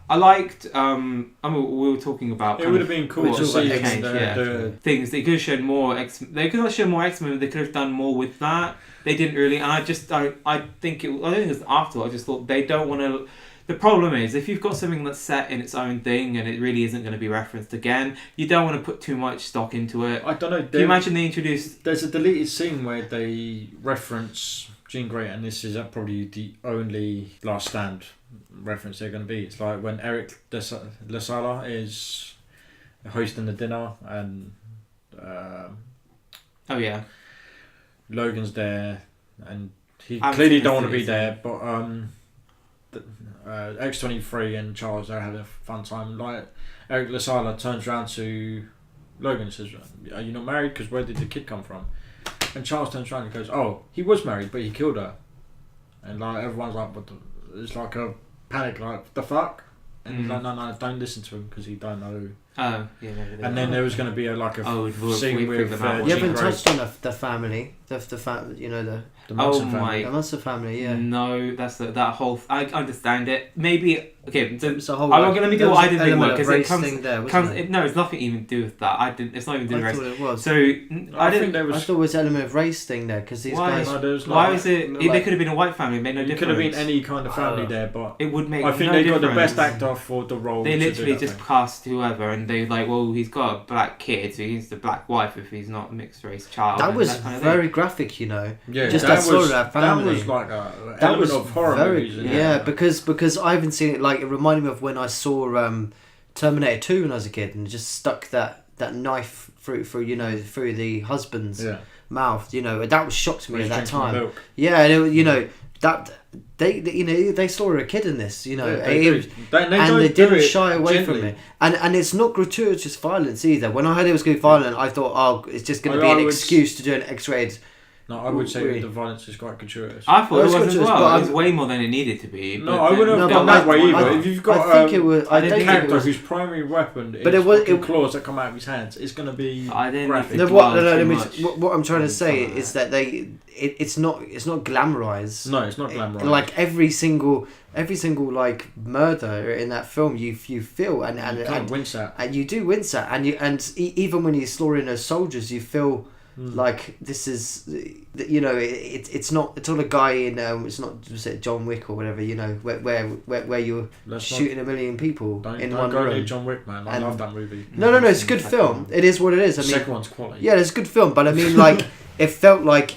I liked, we were talking about... It would have been cool to see the things. They could have shown more They could have shown more X-Men, they could have done more with that. They didn't really, and I think it was after, I just thought they don't want to... The problem is, if you've got something that's set in its own thing and it really isn't going to be referenced again, you don't want to put too much stock into it. I don't know. Can you imagine they introduced... There's a deleted scene where they reference Jean Grey, and this is probably the only Last Stand reference they're going to be. It's like when Eric LaSala is hosting the dinner and Logan's there, and he clearly don't want to be there, but X-23 and Charles are having a fun time. Like Eric LaSala turns around to Logan and says, "Are you not married? Because where did the kid come from?" And Charles turns around and goes, "Oh, he was married, but he killed her." And like everyone's like, "What?" It's like a panic, like the fuck. And he's like, "No, don't listen to him because he don't know." Oh, yeah. And then there was going to be a scene with you haven't touched on the family, the Munson family. The Munson family, yeah. No, that's that whole. I understand it. Maybe okay. It's a whole. I'm going to do what I didn't think because it comes. It? No, it's nothing even to do with that. It's not even to do with race. I thought it was. So I thought it was an element of race thing there because these guys. Why was it? They could have been a white family. It made no difference. It could have been any kind of family there, but it would make. I think no they difference. got the best actor for the role. They literally just cast whoever, and they like, well, he's got a black kid, so he needs the black wife if he's not a mixed race child. That was kind of very graphic, you know. Yeah, just that sort of that family. That was like a element of horror movies. Yeah, because I haven't seen it. Like it reminded me of when I saw Terminator 2 when I was a kid, and just stuck that knife through the husband's mouth. You know, that was shocked to me at that time. Yeah, and that they saw a kid in this, you know, and they didn't shy away from it. And it's not gratuitous violence either. When I heard it was going to be violent, I thought, oh, it's just going to be an excuse to do an X-rated. No, I would say the violence is quite gratuitous. I thought it was as well. It was way more than it needed to be. No, I wouldn't have gone that way either. If you've got I think it was, a character whose primary weapon is claws that come out of his hands, it's going to be graphic. What I'm trying to say is that it's not glamorized. No, it's not glamorized. Like every single like murder in that film, you feel and wince at, and you do wince at, and even when you're slaughtering those soldiers, you feel. Like this is, it's not a guy in it's not John Wick or whatever, where you're shooting a million people in one room. Don't go near John Wick, man. I love that movie. No, it's a good film. It is what it is. I mean, second one's quality. Yeah, it's a good film, but I mean, like it felt like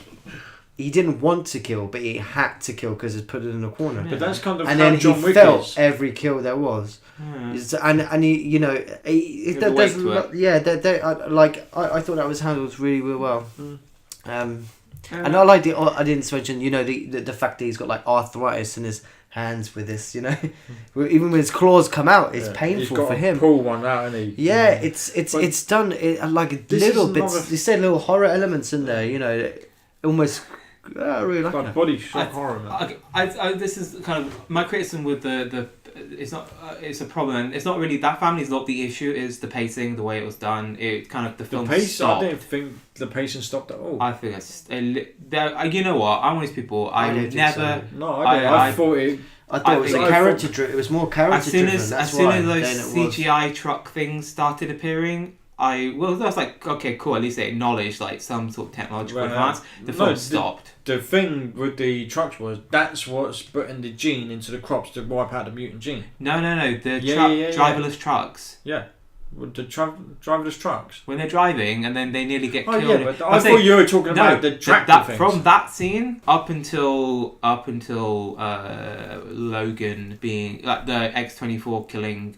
he didn't want to kill, but he had to kill because it's put it in a corner. But that's kind of and how then John he Wick felt is. every kill there was. And he, there's I thought that was handled really, really well. And I liked it. I didn't mention, the fact that he's got like arthritis in his hands with this, even when his claws come out, it's painful for him. Pull one out, and he. Yeah, it's done like a little bits. You said little horror elements in there, almost. I really like that. Body shock horror, man. I this is kind of my criticism with the it's not it's a problem. It's not really that family's not the issue. It's the pacing, the way it was done. It kind of the film stopped. I didn't think the pacing stopped at all. I think it's you know what, I'm one of these people. I never. So. No, I thought it. I thought it was character driven. It was more character driven. As soon as those CGI truck things started appearing. That's like, okay, cool, at least they acknowledged like some sort of technological advance. The film stopped. The thing with the trucks was that's what's putting the gene into the crops to wipe out the mutant gene. No, the driverless trucks. Yeah. With the driverless trucks. When they're driving and then they nearly get killed. Yeah, but I thought you were talking about the tractor things. From that scene up until Logan being like the X-24 killing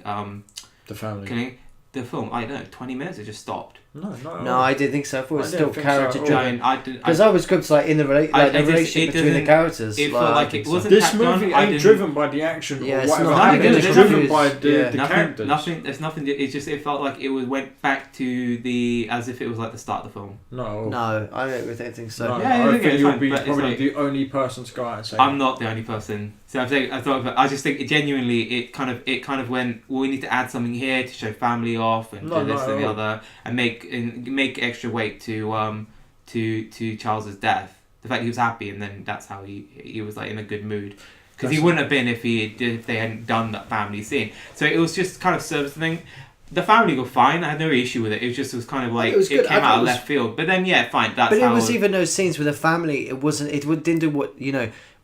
the family. Killing the film, I don't know, 20 minutes it just stopped. No, I didn't think so. I thought it was still character driven. Because I was good, like in the relationship between the characters. It felt like it wasn't. This movie ain't driven by the action or whatever. It's driven by the characters. There's nothing. It's just it felt like it went back to as if it was like the start of the film. No, I don't think so. I think you'll be probably the only person to go out and say. I'm not the only person. So I just think genuinely it kind of went. Well, we need to add something here to show family off and do this and the other and make extra weight to Charles's death. The fact he was happy and then that's how he was like in a good mood. Because he wouldn't have been if they hadn't done that family scene. So it was just kind of service thing. The family were fine. I had no issue with it. It was kind of like it came out of left field. But then fine. But it was even those scenes with the family. It wasn't. It didn't do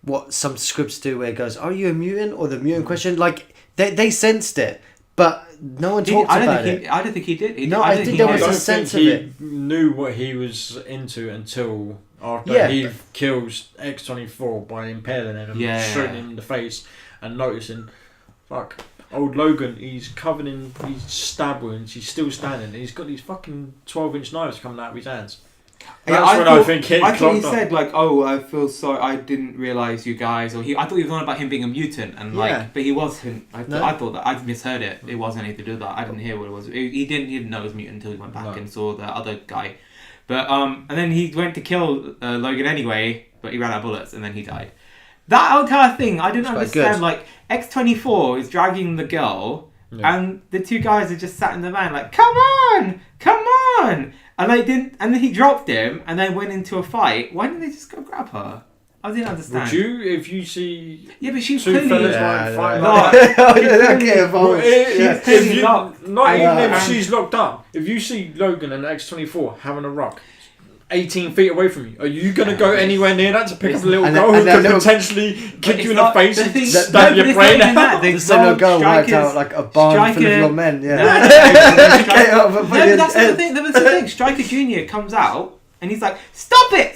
what some scripts do, where it goes, "Are you a mutant?" or the mutant question. Like they sensed it, but no one talked about it. I don't think he did. I think there was a sense of it. He knew what he was into until after he kills X-24 by impaling him and shooting him in the face and noticing, fuck. Old Logan, he's covered in stab wounds, he's still standing, and he's got these fucking 12-inch knives coming out of his hands. I thought he said, like, oh, I feel sorry, I didn't realise you guys, I thought he was on about him being a mutant, and but he wasn't. I thought that, I misheard it, it wasn't anything to do with that, I didn't hear what it was. He didn't know it was mutant until he went back and saw the other guy. But, and then he went to kill Logan anyway, but he ran out of bullets, and then he died. That entire thing, I didn't understand. Like, X-24 is dragging the girl, and the two guys are just sat in the van, like, come on! And they didn't. And then he dropped him, and then went into a fight. Why didn't they just go grab her? I didn't understand. Would you, if you see? Yeah, but she's two clearly fellas fighting like that. I get involved. Not even if she's locked up. If you see Logan and X-24 having a rock 18 feet away from you, are you going to go anywhere near that to pick up a little girl who could potentially kick you in the face and stab your brain out? This little girl wiped out like a barn full of your men. No, that's the thing. Stryker Jr. comes out and he's like, stop it!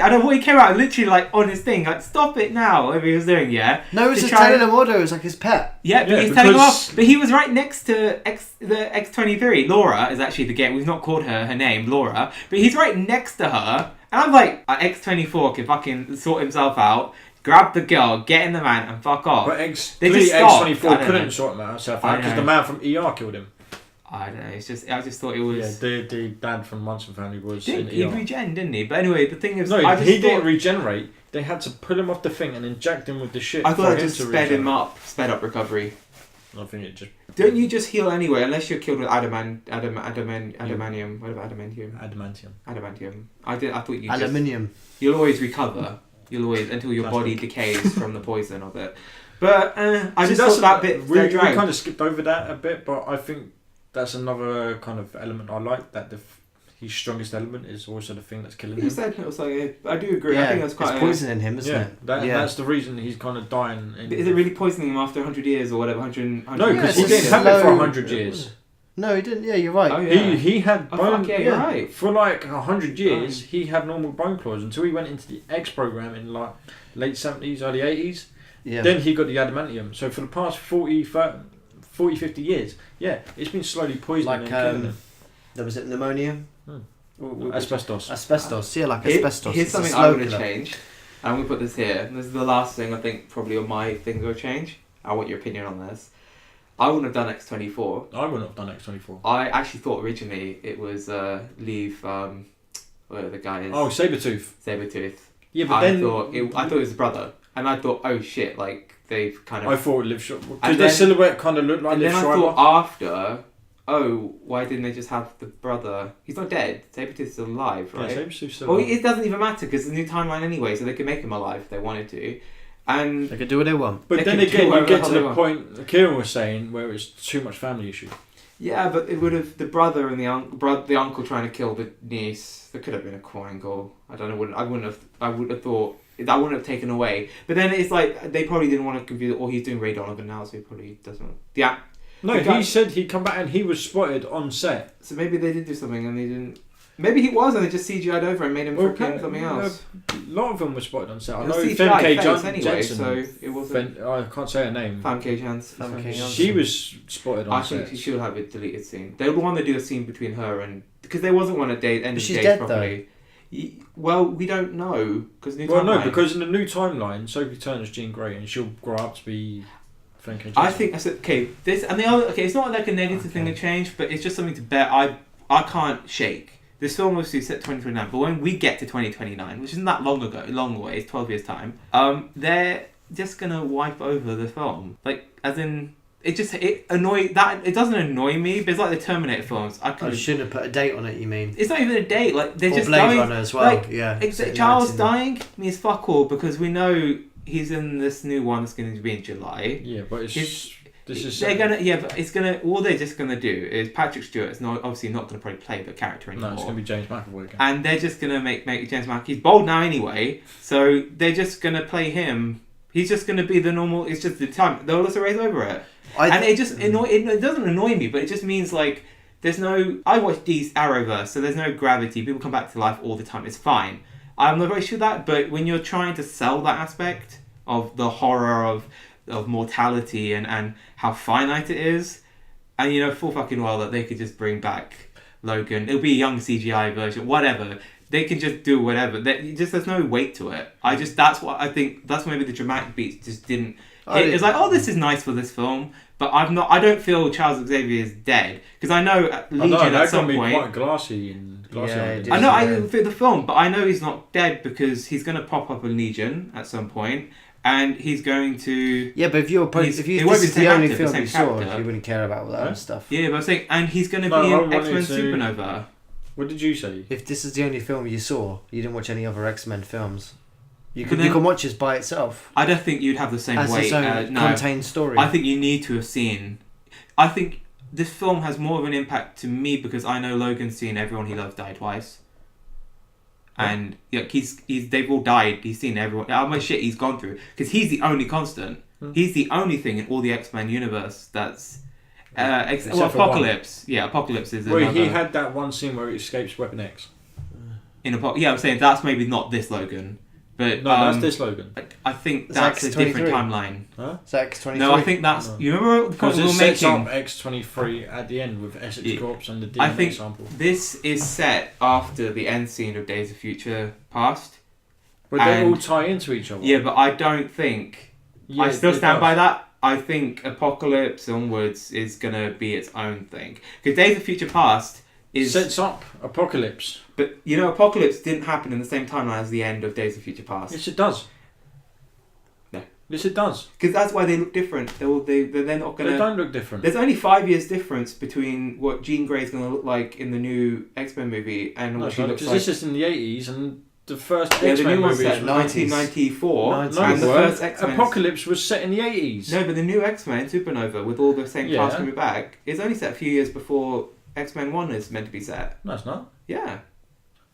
I don't know what he came out literally like on his thing, like, stop it now, whatever he was doing, No, it was just telling him order, it was like his pet. Yeah, but he's telling him off. But he was right next to the X-23. Laura is actually the game. We've not called her name, Laura. But he's right next to her. And I'm like, X-24 can fucking sort himself out, grab the girl, get in the van, and fuck off. But X-24 couldn't sort himself out because the man from ER killed him. I don't know. It's just I just thought it was. Yeah, the dad from Munson family was. He regen, didn't he? But anyway, the thing is, he didn't regenerate. They had to pull him off the thing and inject him with the shit. I thought it just sped up recovery. I think it just. Don't you just heal anyway, unless you're killed with adamantium? Whatever, adamantium. I thought you. Aluminium. You'll always recover. You'll always until your body decays from the poison of it. But I just thought that bit. We kind of skipped over that a bit, but I think. That's another kind of element I like, that his strongest element is also the thing that's killing him. You said it was like, I do agree. I think that's quite... It's poisoning him, isn't it? That's the reason he's kind of dying. Is it really poisoning him after 100 years or whatever? 100 no, because he didn't have it for 100 years. No, he didn't. Yeah, you're right. Oh, yeah. He had bone... you're right. For like 100 years, he had normal bone claws until he went into the X program in like late 70s, early 80s. Yeah. Then he got the adamantium. So for the past 40, 50 years, it's been slowly poisoning and killing him. There was it pneumonia? Asbestos. Asbestos, asbestos. Here's something I'm going to change. I'm going to put this here. This is the last thing I think probably on my thing will change. I want your opinion on this. I wouldn't have done X-24. I wouldn't have done X-24. I actually thought originally it was whatever the guy is. Oh, Sabretooth. Yeah, but I thought it was his brother. And I thought, oh shit, like, they've kind of... I thought it lived short. Because their silhouette kind of looked like Liv Schreiber. And then I thought after, why didn't they just have the brother... He's not dead. Sabretooth's still alive, right? Yeah, Sabretooth's still alive. Well, it doesn't even matter because it's a new timeline anyway, so they could make him alive if they wanted to. And they could do what they want. But then again, you get to the point Kieran was saying where it's too much family issue. Yeah, but it would have... The brother and the uncle trying to kill the niece, there could have been a core angle. I don't know. I would have thought... That wouldn't have taken away. But then it's like, they probably didn't want to confuse it, or he's doing Ray Donovan now, so he probably doesn't... Yeah. No, he said he'd come back and he was spotted on set. So maybe they did do something and they didn't... Maybe he was, and they just CGI'd over and made him freaking something else. A lot of them were spotted on set. I It know was CGI Femke face anyway, Jensen. so it wasn't. I can't say her name. Famke Janssen. Famke Janssen. She was spotted on I set. think she should have a deleted scene. They would want to do a scene between her and because there wasn't one at end of she's days dead, properly. Well, we don't know because because in the new timeline, Sophie Turner's Jean Grey, and she'll grow up to be Femke Jensen. I think I said okay. This and the other. Okay, it's not like a negative thing to change, but it's just something to bear. I can't shake. This film was set 2029, but when we get to 2029, which isn't that long away, it's 12 years time, they're just gonna wipe over the film. Like, as in, it doesn't annoy me, but it's like the Terminator films. I shouldn't have put a date on it, you mean? It's not even a date, like, they're or just Blade going... Runner as well, like, yeah. Charles dying means fuck all, because we know he's in this new one that's going to be in July. Yeah, but but it's gonna. All they're just gonna do is Patrick Stewart's obviously not gonna probably play the character anymore. No, it's gonna be James McAvoy again. And they're just gonna make James McAvoy. He's bold now anyway, so they're just gonna play him. He's just gonna be the normal. It's just the time they'll also race over it, it doesn't annoy me, but it just means like there's no. I watch these Arrowverse, so there's no gravity. People come back to life all the time. It's fine. I'm not very sure that, but when you're trying to sell that aspect of the horror of mortality and how finite it is, and you know full fucking well that they could just bring back Logan. It'll be a young CGI version, whatever. They can just do whatever. There's no weight to it. That's what I think. That's maybe the dramatic beats just didn't. It's like, oh, this is nice for this film, but I don't feel Charles Xavier is dead because I know Legion at some point. Quite glassy and glassy. I know I feel the film, but I know he's not dead because he's going to pop up in Legion at some point. And he's going to... Yeah, but if this is the only film you saw, you wouldn't care about all that other stuff. Yeah, but I'm saying... And he's going to be in X-Men Supernova. What did you say? If this is the only film you saw, you didn't watch any other X-Men films. You can watch this by itself. I don't think you'd have the same weight. As its own contained story. I think you need to have seen... I think this film has more of an impact to me because I know Logan's seen everyone he loves die twice. And they've all died. He's seen everyone. How much shit he's gone through because he's the only constant. He's the only thing in all the X-Men universe that's Apocalypse. Yeah, Apocalypse is. Well, he had that one scene where he escapes Weapon X. I'm saying that's maybe not this Logan, but that's this Logan. I think that's a different timeline. Huh? Is that X-23? No, I think that's. You remember the point we were sets making? up X-23 at the end with Essex Corps and the DNA I think sample. this is set after the end scene of Days of Future Past. But they all tie into each other. Yeah, but I don't think. Yeah, I still stand by that. I think Apocalypse onwards is gonna be its own thing because Days of Future Past sets up Apocalypse. But you know, Apocalypse didn't happen in the same timeline as the end of Days of Future Past. Yes, it does. No. Yes, it does. Because that's why they look different. They're not gonna. They don't look different. There's only 5 years difference between what Jean Grey's gonna look like in the new X-Men movie and what she looks like. This is in the 80s and the first X-Men movie was 1994. And the first X-Men. Apocalypse was set in the 80s. No, but the new X-Men Supernova with all the same cast coming back is only set a few years before X-Men 1 is meant to be set. No, it's not. Yeah.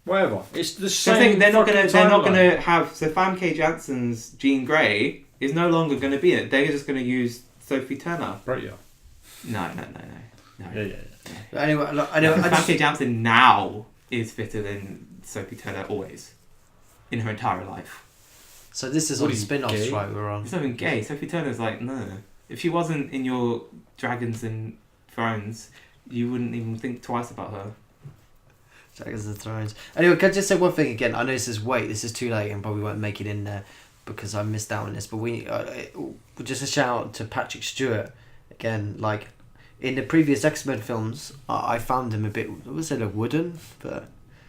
Whatever. It's the same. They're not gonna have. So Famke Janssen's Jean Grey is no longer gonna be it. They're just gonna use Sophie Turner. Right, yeah. No. Yeah. Anyway, Famke Janssen now is fitter than Sophie Turner always, in her entire life. So this is all the spin-offs, right? We're on. It's not even gay. Sophie Turner's like, no. If she wasn't in your Dragons and Thrones, you wouldn't even think twice about her. Dragons and Thrones. Anyway, can I just say one thing again? I know this is too late and probably won't make it in there because I missed out on this. But we just a shout out to Patrick Stewart again. Like in the previous X-Men films, I found him a bit. Was it a wooden? But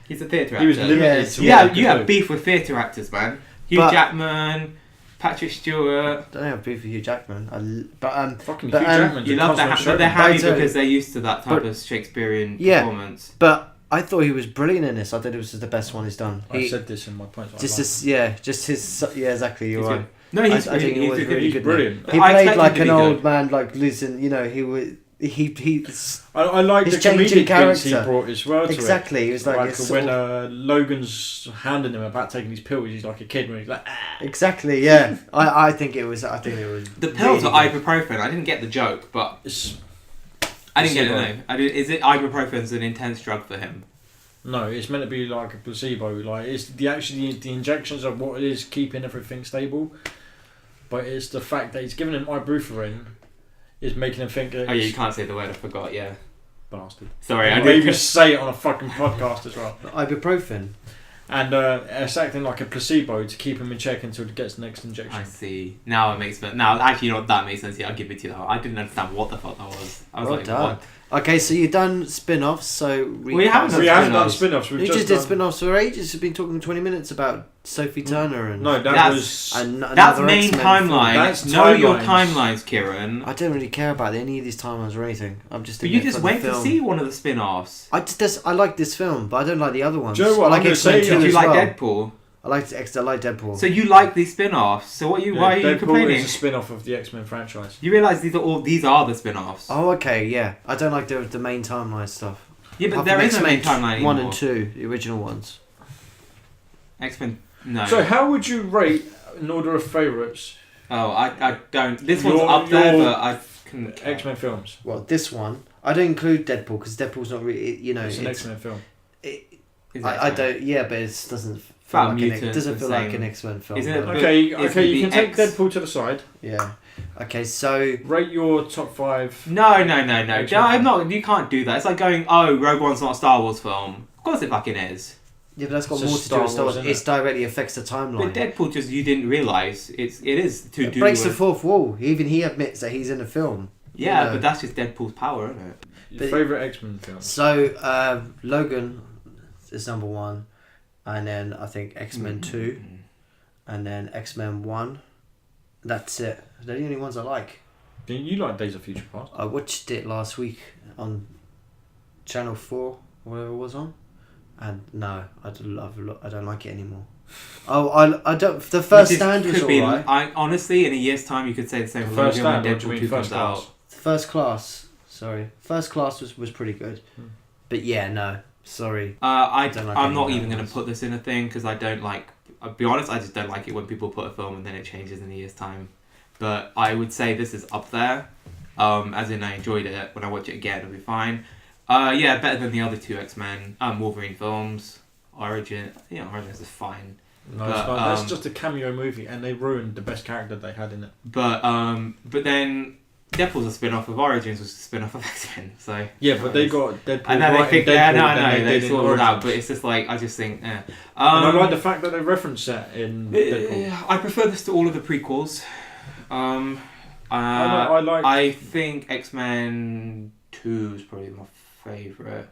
he's a theatre actor. He was limited. To you have beef with theatre actors, man. Hugh Jackman, Patrick Stewart. I don't have beef with Hugh Jackman. Fucking Hugh Jackman. You love that, but they're happy because they're used to that type of Shakespearean performance. But I thought he was brilliant in this. I thought it was the best one he's done. I said this in my points. Exactly. You're right. No, I think he was really good. Brilliant. He played like an old man, like losing. You know, he was. I like the comedic bits he brought as well to exactly. It. It was like when Logan's handing him about taking these pills, he's like a kid when he's like Exactly, yeah. I think it was the pills really are ibuprofen. I didn't get the joke, but I didn't get it. No, is it ibuprofen's an intense drug for him? No, it's meant to be like a placebo. Like it's the injections are what is keeping everything stable, but it's the fact that he's giving him ibuprofen is making him think that. Oh yeah, you can't say the word. I forgot. Yeah. Bastard. Sorry, I didn't even say it on a fucking podcast as well. Ibuprofen. And it's acting like a placebo to keep him in check until he gets the next injection. I see. Now it makes sense. Now, actually, you know what? That makes sense. Yeah, I'll give it to you. I didn't understand what the fuck that was. I was Well like, done. what? Okay, so you've done spin-offs, so... We haven't We haven't done spin-offs. You just did spin-offs for ages. You've been talking 20 minutes about Sophie Turner and... No, That's another main X-Men timeline. That's Know your timelines. timelines, Kieran. I don't really care about any of these timelines or anything. I'm just... But doing you it just for the went to film. see one of the spin-offs. I like this film, but I don't like the other ones. Do you know what? I like I'm gonna X-Men say- 2 Did you as like well. Deadpool? I like Deadpool. So you like these spin-offs. So why are you Deadpool complaining? is a spin-off of the X-Men franchise. You realise these are the spin-offs. Oh, okay, yeah. I don't like the main timeline stuff. Yeah, but Apart there from is no main X-Men timeline 1 anymore. and 2, the original ones. X-Men, no. So how would you rate in order of favourites Oh, I don't. This Your- one's up there, your but I can. X-Men films? Well, this one, I don't include Deadpool because Deadpool's not really, you know, It's an X-Men film. I don't. Yeah, but it doesn't feel About like mutants, it doesn't the feel like same. an X-Men film. Isn't it? no. But Okay, it's okay, you the can take X- Deadpool to the side. Yeah. Okay, so Rate your top 5. No. X-Men I'm film. not. You can't do that. It's like going, oh, Rogue One's not a Star Wars film. Of course it fucking is. yeah, but that's got It's more just to do with Star Star Wars, Wars. isn't It directly affects the timeline. But Deadpool just you didn't realise it is to It do. breaks the with, fourth wall. Even he admits that he's in a film. yeah, you know. but that's just Deadpool's power, isn't it? Your But- favourite X-Men film? So Logan is number 1, and then I think X-Men 2, and then X-Men 1. That's it. They're the only ones I like. You like Days of Future Past? I watched it last week on Channel 4, whatever it was on, and no, I don't like it anymore. Oh, I don't. The First Stand was alright. I honestly, in a year's time, you could say the same. for First Logan when Stand, what do you Deadpool mean, 2 First comes out. Class? First Class, sorry. First Class was pretty good, but yeah, no, sorry. I'm don't like not any of even that going ones. to put this in a thing because I don't like. I'll be honest, I just don't like it when people put a film and then it changes in a year's time. But I would say this is up there. As in, I enjoyed it. When I watch it again, it'll be fine. Yeah, better than the other 2 X-Men. Wolverine films. Origins is fine. No, But, it's not. That's um, just a cameo movie, and they ruined the best character they had in it. But then Deadpool's a spin-off of Origins, which is a spin-off of X-Men. So Yeah, but they got Deadpool. I know right they in think. Yeah, Deadpool no, I than know they did in sorted it out, Origins. but it's just like I just think. And I like the fact that they reference that in Deadpool. I prefer this to all of the prequels. I I think X-Men 2 is probably my favourite.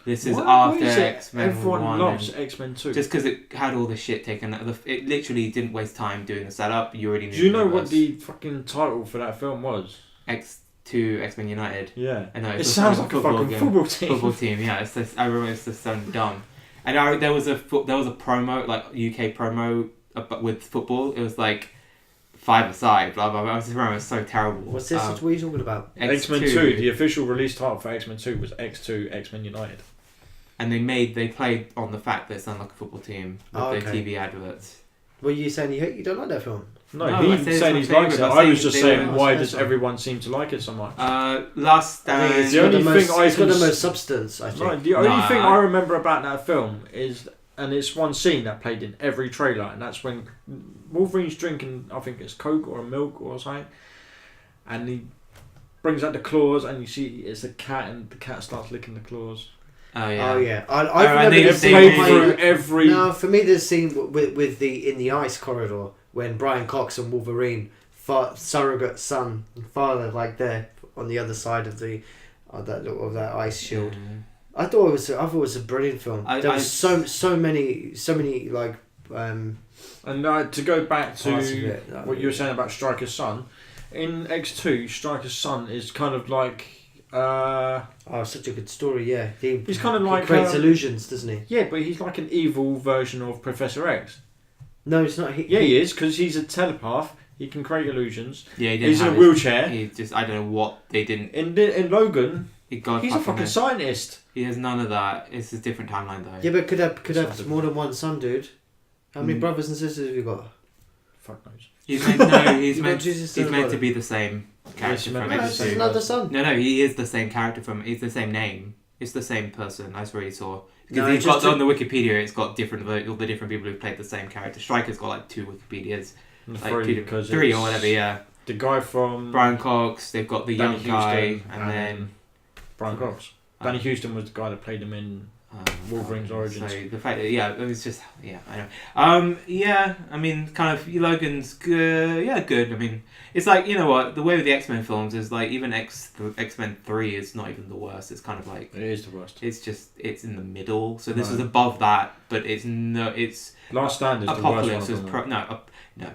This is Why after is it X-Men everyone 1. loves and- X-Men 2. just because it had all the shit taken out. It literally didn't waste time doing the setup. You already knew. Do you know the what universe. the fucking title for that film was? X2 X-Men United? Yeah. I know. It it's sounds just like a fucking game. football team. Football team, yeah. It's just, I remember it's just so dumb. And there was a promo, like UK promo with football. It was like 5-a-side, blah blah blah. I just remember it was so terrible. What's this? What are you talking about? X-Men 2. The official release title for X-Men 2 was X2 X-Men United. And they played on the fact that it sounded like a football team with Oh, their okay. TV adverts. Were you saying you don't like that film? No, No, I said he's it's saying my he likes it. favourite. I was just They saying, were- why that's does fine. everyone seem to like it so much? Last I think Stand. it's the got only the most, thing I it's got can the s- most substance, I think. No, the only Nah, thing I- I remember about that film is, and it's one scene that played in every trailer, and that's when Wolverine's drinking, I think it's Coke or milk or something, and he brings out the claws, and you see it's a cat, and the cat starts licking the claws. Oh yeah. Oh yeah, and I've they- never They've they played seen. through every. No, for me, there's a scene with the in the ice corridor when Brian Cox and Wolverine, surrogate son and father, like there on the other side of the of that ice shield. I thought it was a brilliant film. There was so many like. And to go back to Parts of it, what you were saying about Stryker's son, in X2, Stryker's son is kind of like. Such a good story. Yeah, He's kind of like. he creates illusions, doesn't he? Yeah, but he's like an evil version of Professor X. No, it's not. Yeah, he is, because he's a telepath. He can create illusions. Yeah, he didn't He's in a have wheelchair. He just I don't know what they didn't. In Logan, He got he's a fucking scientist. He has none of that. It's a different timeline though. Yeah, but could have Sounds more than one son, dude. How many Mm. brothers and sisters have you got? Fuck knows. He's meant no. He's You meant. got Jesus He's still meant got to it. be the same character Yes, from meant No, to be it's the X2. same. another son. No, he is the same character from. It's the same name. It's the same person. I already saw. No, Because on the Wikipedia, it's got all the different people who've played the same character. Striker's got like 2 Wikipedias, like 3 or whatever. Yeah. The guy from Brian Cox. They've got the Danny young guy, Houston, and then Brian Cox. Danny Houston was the guy that played him in Wolverine's Origins. So the fact that it was just I know. I mean, kind of Logan's good. Yeah, good. I mean, it's like, you know what, the way with the X-Men films is like even X-Men 3 is not even the worst. It's kind of like it is the worst. It's in the middle. So this was above that, but it's Last Stand is Apocalypse the worst one. no.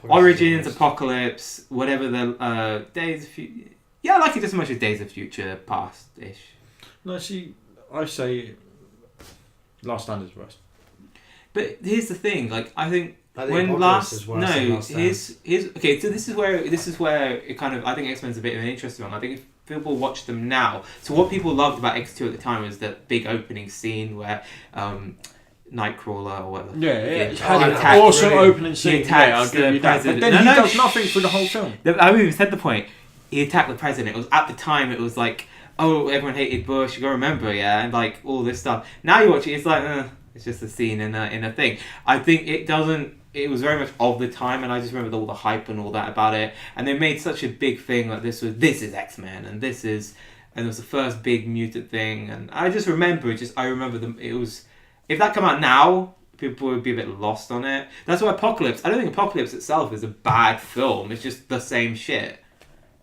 Origins, Apocalypse, whatever the Days of Future. Yeah, I like it just as much as Days of Future Past-ish. No, see, I say Last Stand is worst. But here's the thing, like I think when Last is worse than Last Stand. here's okay. So this is where it kind of, I think X-Men's a bit of an interesting one. I think if people watch them now, so what people loved about X2 at the time was that big opening scene where Nightcrawler or whatever. Yeah, it had an awesome opening scene. Yeah, I'll give you that. But then he does nothing for the whole film. I even said the point. He attacked the president. It was at the time. It was like, oh, everyone hated Bush. You gotta remember, yeah, and like all this stuff. Now you watch it, it's like, it's just a scene in a thing. I think it doesn't. It was very much of the time, and I just remember all the hype and all that about it. And they made such a big thing like this is X-Men, and it was the first big mutant thing. And I just remember I remember them. It was, if that came out now, people would be a bit lost on it. That's why Apocalypse. I don't think Apocalypse itself is a bad film. It's just the same shit.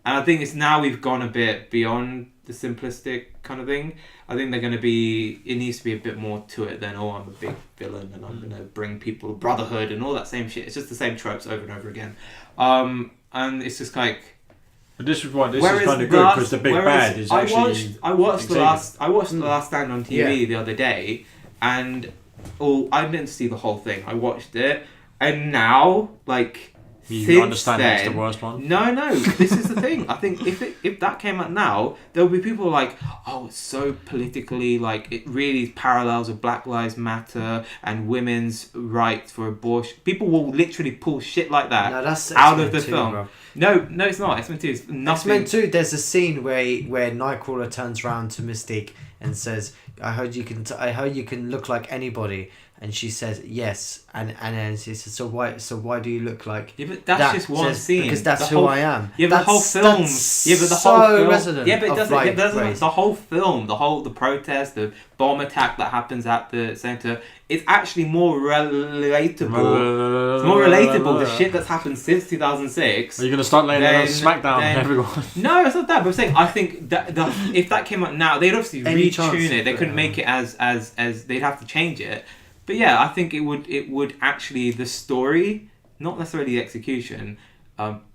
And I think it's now we've gone a bit beyond the simplistic kind of thing. I think it needs to be a bit more to it than, I'm a big villain and I'm going to bring people brotherhood and all that same shit. It's just the same tropes over and over again. And it's just like... But this is why this is kind of good, because the big bad is actually... I watched the Last Stand on TV the other day, and I didn't see the whole thing. I watched it, and now, like... You understand that's the worst one? No, this is the thing. I think if that came out now, there would be people like, oh, it's so politically, like, it really parallels with Black Lives Matter and women's rights for abortion. People will literally pull shit like that out of the film. Bro. No, it's not. X-Men 2 is nothing. X-Men 2, there's a scene where Nightcrawler turns around to Mystique and says, I heard you can look like anybody. And she says yes, and then she says, so why do you look like? Yeah, but that's just one scene. Because that's who I am. Yeah, but the whole film. Yeah, but the whole film. Resident. Yeah, but it doesn't. The whole film, the protest, the bomb attack that happens at the center, it's actually more relatable. It's more relatable the shit that's happened since 2006. Are you gonna start laying down SmackDown everyone? No, it's not that. But I'm saying, I think that if that came out now, they'd obviously retune it. They couldn't make it as they'd have to change it. But yeah, I think it would actually, the story, not necessarily the execution,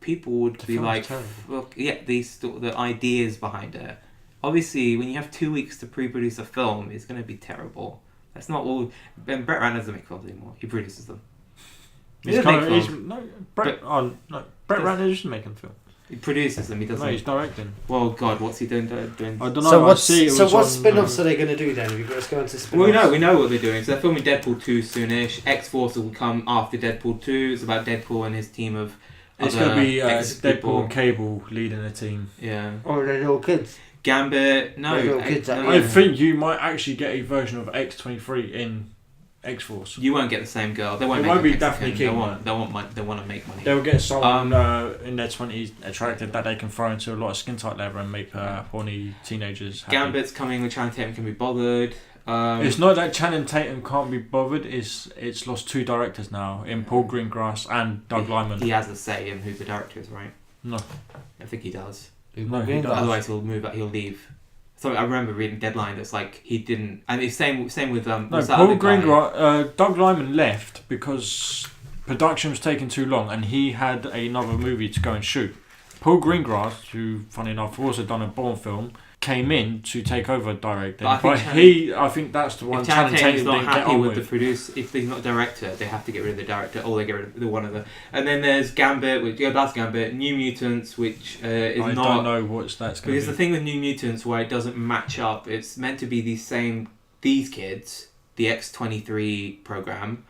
people would be like, look, yeah, the ideas behind it. Obviously, when you have 2 weeks to pre-produce a film, it's going to be terrible. That's not all. And Brett Ratner doesn't make films anymore. He produces them. Brett Ratner isn't making films. He produces them. He doesn't. No, he's directing. Well, God, what's he doing? I don't know. So what spin-offs are they going to do then? Let's go into spin-offs. Well, we know what they're doing. So they're filming Deadpool 2 soonish. X-Force will come after Deadpool 2. It's about Deadpool and his team of. It's going to be Deadpool and Cable leading the team. Yeah. Oh, they're little kids. Gambit. No. I think you might actually get a version of X-23 in X-Force. You won't get the same girl. They won't. It won't be Daphne King. They want to make money. They'll get someone in their 20s attractive that they can throw into a lot of skin tight leather and make horny teenagers happy. Gambit's coming with Channing Tatum can be bothered. It's not that Channing Tatum can't be bothered. It's lost 2 directors now in Paul Greengrass and Doug Liman. He has a say in who the director is, right? No, I think he does. No, he does. Otherwise, he'll leave. So I remember reading Deadline that's like he no, Paul Greengrass, Doug Liman left because production was taking too long and he had another movie to go and shoot. Paul Greengrass, who funny enough also done a Bourne film, came in to take over directing. I think that's the one. If Channing Tatum's not happy with the producer, if he's not a director, they have to get rid of the director, or they get rid of the one of the. And then there's Gambit, that's Gambit. New Mutants, which is not. I don't know what's that's going to be. Because the thing with New Mutants, where it doesn't match up, it's meant to be these kids, the X-23 program.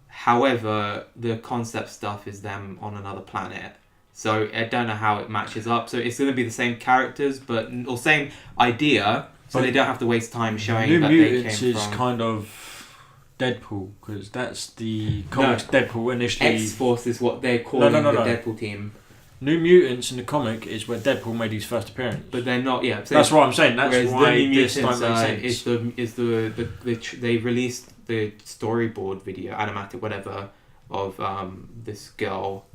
However, the concept stuff is them on another planet. So I don't know how it matches up. So it's going to be the same characters, or same idea. So they don't have to waste time showing New that Mutants they came is from... kind of Deadpool, because that's the comics Deadpool initially... X-Force is what they're calling the Deadpool team. New Mutants in the comic is where Deadpool made his first appearance. But they're not, yeah. So that's what I'm saying. That's why the New this Mutants don't make sense. they released the storyboard video, animatic, whatever, of this girl.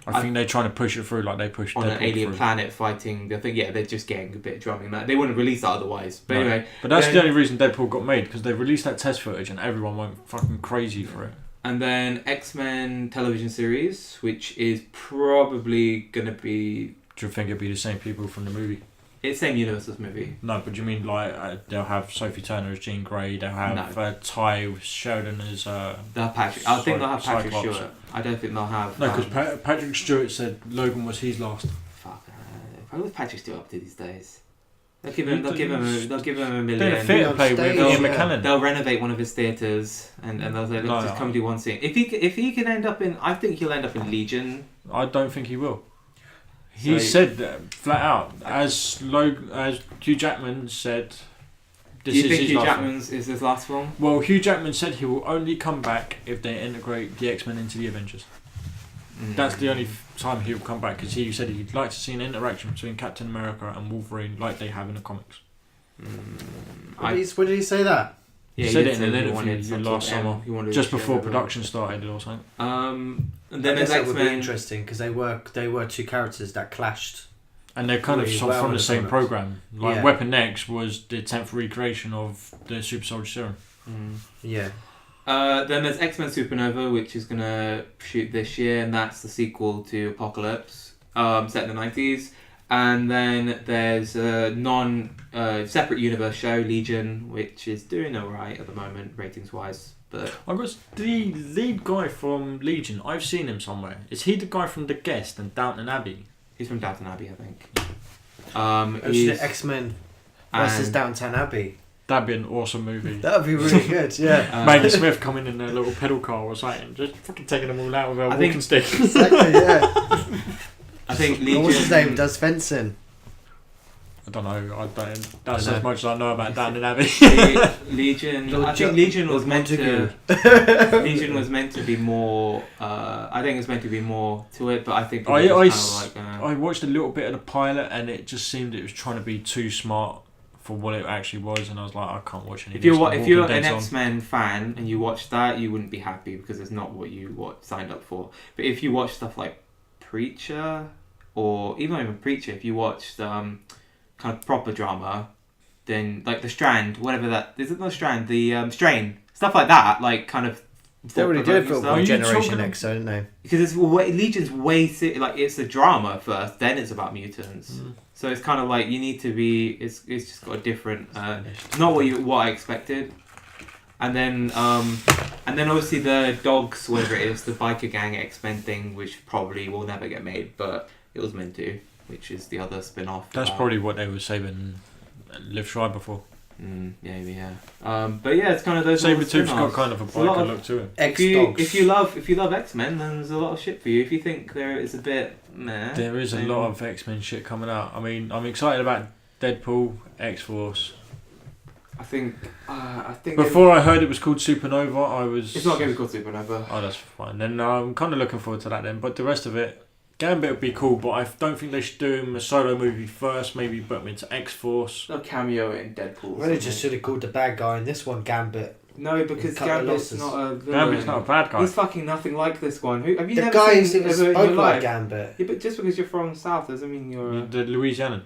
I think they're trying to push it through like they pushed on Deadpool an alien through. planet fighting. I think they're just getting a bit of drumming. They wouldn't release that otherwise. But anyway, but that's the only reason Deadpool got made, because they released that test footage and everyone went fucking crazy for it. And then X-Men television series, which is probably gonna be. Do you think it'd be the same people from the movie? It's same universe as movie. No, but do you mean like they'll have Sophie Turner as Jean Grey? They'll have Ty Sheridan as. They'll have Patrick. I think they'll have Patrick Cyclops. Stewart. I don't think they'll have. No, because Patrick Stewart said Logan was his last. Fuck. What was Patrick Stewart up to these days? They'll give him a million. Doing a theatre play with Ian McKellen. They'll renovate one of his theatres and they'll say, look, just come do one scene. If he can end up in, I think he'll end up in Legion. I don't think he will. He said flat out, as Hugh Jackman said. Do you think Hugh Jackman's is his last film? Well, Hugh Jackman said he will only come back if they integrate the X-Men into the Avengers. That's the only time he'll come back, because he said he'd like to see an interaction between Captain America and Wolverine like they have in the comics. When did he say that? Yeah, he said it in an interview last summer, just before production started or something. And then there's X-Men. That would be X-Men. interesting, because they were two characters that clashed. And they're kind of from the same program. Like Weapon X was the 10th recreation of the Super Soldier Serum. Yeah. Then there's X-Men Supernova, which is going to shoot this year, and that's the sequel to Apocalypse, set in the 90s. And then there's a separate universe show, Legion, which is doing alright at the moment, ratings-wise. But I was the lead guy from Legion. I've seen him somewhere. Is he the guy from The Guest and Downton Abbey? He's from Downton Abbey, I think. He's X-Men versus Downton Abbey. That'd be an awesome movie. That'd be really good, yeah. Maggie Smith coming in a little pedal car or something, just fucking taking them all out with a walking stick. Exactly, yeah. I think Legion... What's his name? Does fencing. I don't know. That's as much as I know about Downton Abbey. Legion. I think Legion was meant to. Legion was meant to be more. I think it's meant to be more to it, but I think I watched a little bit of the pilot, and it just seemed it was trying to be too smart for what it actually was, and I was like, I can't watch any. If you're an X-Men fan and you watch that, you wouldn't be happy because it's not what you signed up for. But if you watch stuff like Preacher, or even Preacher, if you watched kind of proper drama, then like The Strand, whatever that is, it not Strand, the Strain, stuff like that, like kind of. They already did for Generation X, didn't they? Because Legion's way like it's a drama first, then it's about mutants. So it's kind of like you need to be. It's just got a different. Not what I expected. And then obviously the dogs, whatever it is, the biker gang X-Men thing, which probably will never get made, but it was meant to, which is the other spin-off. That's probably what they were saving Liv Schreiber for. Yeah. But yeah, it's kind of those. Sabretooth's got kind of a biker look to him. If you love X-Men, then there's a lot of shit for you. If you think there is a bit meh, there is a lot of X-Men shit coming out. I mean, I'm excited about Deadpool, X-Force. I think before I heard it was called Supernova, I was. It's not going to be called Supernova. Oh, that's fine. Then I'm kind of looking forward to that then. But the rest of it, Gambit would be cool, but I don't think they should do him a solo movie first. Maybe put him into X-Force. No cameo in Deadpool. Really, just should have called the bad guy in this one Gambit. No, because Gambit's not a villain. Gambit's not a bad guy. He's fucking nothing like this one. Have you the never guy seen who spoke like Gambit? Yeah, but just because you're from the South doesn't mean you're the Louisianan.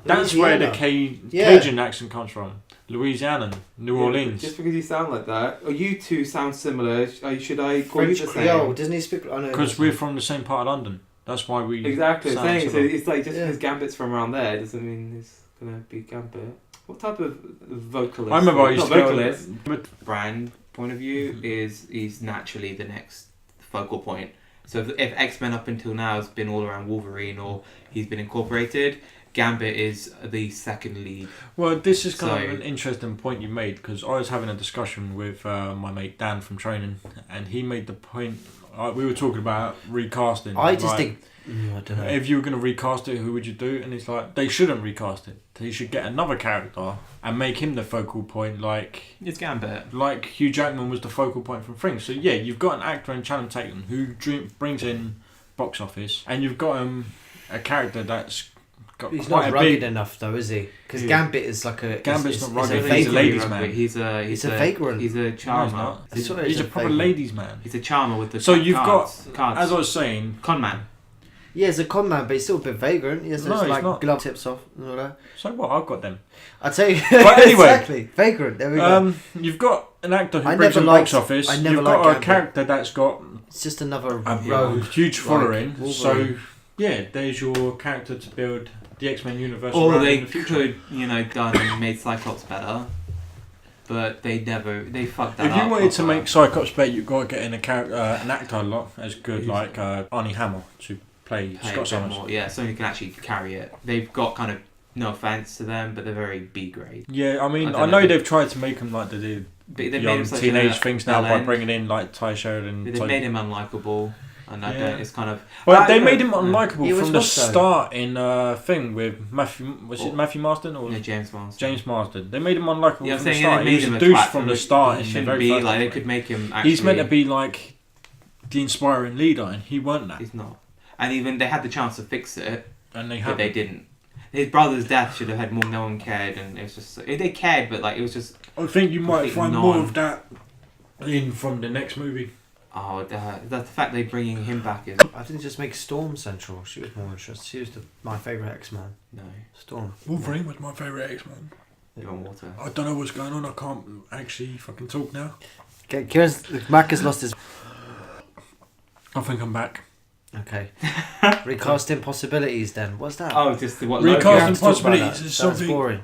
That's where the Cajun accent comes from. Louisiana, New Orleans. Just because you sound like that, or you two sound similar, should I call French you the Creole? same? Doesn't he speak? Because we're from the same part of London. That's why we exactly sound saying. So similar. it's like just because Gambit's from around there doesn't mean it's gonna be Gambit. What type of vocalist? I remember I used to vocalist. But brand point of view is naturally the next focal point. So if X-Men up until now has been all around Wolverine or he's been incorporated, Gambit is the second lead. Well, this is kind of an interesting point you made, because I was having a discussion with my mate Dan from training, and he made the point. We were talking about recasting. I just think I don't know. If you were going to recast it, who would you do? And it's like, they shouldn't recast it. They should get another character and make him the focal point, like It's Gambit. like Hugh Jackman was the focal point from Things. So yeah, you've got an actor in Channing Tatum who brings in box office, and you've got a character that's got He's quite not a rugged big... enough though, is he? Because Yeah. Gambit is like a... Gambit's it's- not it's rugged, a he's a vagrant. ladies' man. He's a vagrant. He's a No, charmer. he's not. I swear He's it's a a proper vagrant. ladies' man. He's a charmer with the So you've cards. As I was saying, Con man. Yeah, he's a con man, but he's still a bit vagrant. He has No, those he's like not. glove tips off and all that. so what? I've got them. I tell you, But anyway. exactly, vagrant. There we go. You've got an actor who I brings never in box liked- office. I never You've got liked a Gambit. character that's got It's just another a rogue. huge following. Wolverine. So yeah, there's your character to build the X-Men universe. Or around they in the future. could, done and made Cyclops better. But they fucked that If up. you wanted to proper. make Cyclops better, you've got to get in an actor a lot as good, like Arnie Hammer, to play Pay a Scott bit Summers. more. Yeah, someone who can actually carry it. They've got kind of, no offense to them, but they're very B grade. Yeah, I mean, I I don't know know. they've tried to make him like they did But they made young him such teenage a things now by villain. bringing in like Ty Sheridan. They made him unlikable, and I Yeah. don't. It's kind of. Well, they I- made him yeah. unlikable He was from the what, though? start in thing with Matthew. Was it Matthew Marsden or Yeah, James Marsden. James Marsden? They made him unlikable Yeah, I'm from the saying start. they He made was him a a douche twat, from but the start. He In the shouldn't very be first like they episode. could make him. Actually, He's meant to be like the inspiring leader, and he weren't that. He's not. And even they had the chance to fix it, And they but have. they didn't. His brother's death should have had more. No one cared, and it was just. They cared, but like it was just. I think you might complete find non- more of that in from the next movie. Oh, the fact they're bringing him back is I think just make Storm central. She was more interesting. She was my favourite X-Man. no. Storm. Wolverine was my favourite X-Man. Even water. I don't know what's going on. I can't actually fucking talk now. Okay, Mac has lost his... I think I'm back. Okay. Recasting possibilities then. What's that? Oh, just what Recasting You have to talk about possibilities that. is Sounds something- boring.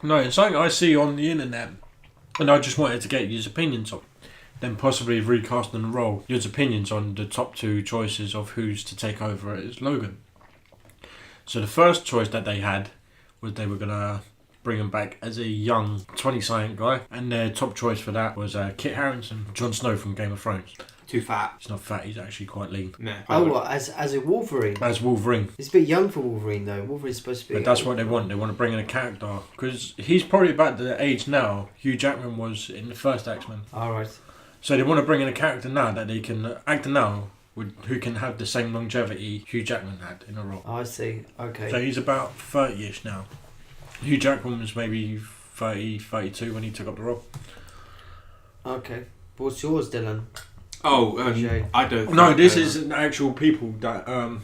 No, it's something I see on the internet, and I just wanted to get your opinions on. Then possibly recasting the role. Your opinions on the top two choices of who's to take over as Logan. So the first choice that they had was they were gonna bring him back as a young 20-something guy, and their top choice for that was Kit Harington, Jon Snow from Game of Thrones. Too fat. He's not fat; he's actually quite lean. No. Oh, what? As a Wolverine? As Wolverine. He's a bit young for Wolverine though. Wolverine's supposed to be... But that's what they want. They want to bring in a character because he's probably about the age now Hugh Jackman was in the first X-Men. Alright. So they want to bring in a character now that they can actor now who can have the same longevity Hugh Jackman had in a role. Oh, I see. Okay. So he's about 30ish now. Hugh Jackman was maybe 30, 32 when he took up the role. Okay. What's yours, Dylan? Oh, Jay. I don't. No, think, this is an actual people that I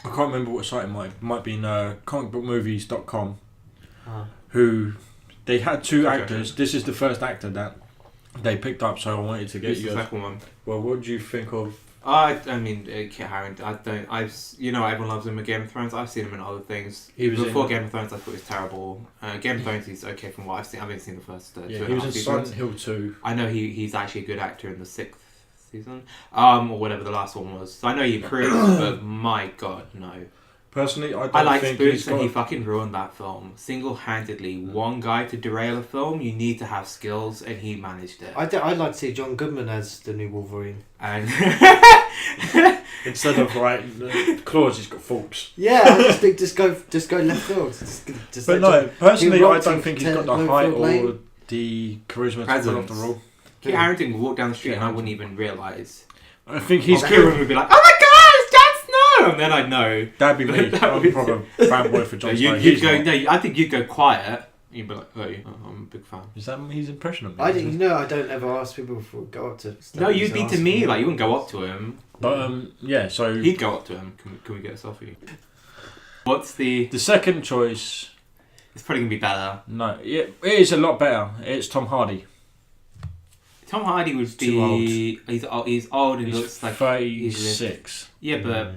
can't remember what site it might be in comicbookmovies.com Ah. who they had two Okay. actors. This is the first actor that they picked up, so I wanted to get This is the yours. second one. Well, what do you think of? I mean, Kit Harington. Everyone loves him in Game of Thrones. I've seen him in other things. He was Before in- Game of Thrones, I thought he was terrible. Game of Thrones, he's okay from what I've seen. I've only seen the first. Yeah, two he and was a in half seasons. Silent Hill 2. I know he's actually a good actor in the 6th season, or whatever the last one was. So I know he improved, but my god, no. Personally, I don't I like think Spooks, he's and got... he fucking ruined that film single-handedly. One guy to derail a film, you need to have skills, and he managed it. I'd like to see John Goodman as the new Wolverine. And Instead of like the claws, he's got forks. Yeah, I just think just go left field. Just But like no, personally, he I rocked don't in think he's got the Tenant height Bloomfield or Lane. the charisma to Presence. pull off the role. Kit Harington would walk down the street, Kit and I Harington. wouldn't even realise. I think he's Kieran good. would be like, "Oh my god, it's Jon Snow!" And then I'd know. That'd be me. That I'm would be- probably a fanboy for Jon Snow. You'd He's go. not. No, I think you'd go quiet. You'd be like, "Oh, I'm a big fan." Is that his impression of me? I didn't know. I don't ever ask people before go up to. No, you'd be ask to me. them. Like you wouldn't go up to him. But yeah, so He'd go up to him. Can we get a selfie? What's the? the second choice, It's probably gonna be better. no, it is a lot better. It's Tom Hardy. Tom Hardy would Too old. be. He's old and He's looks like. 36. Yeah, but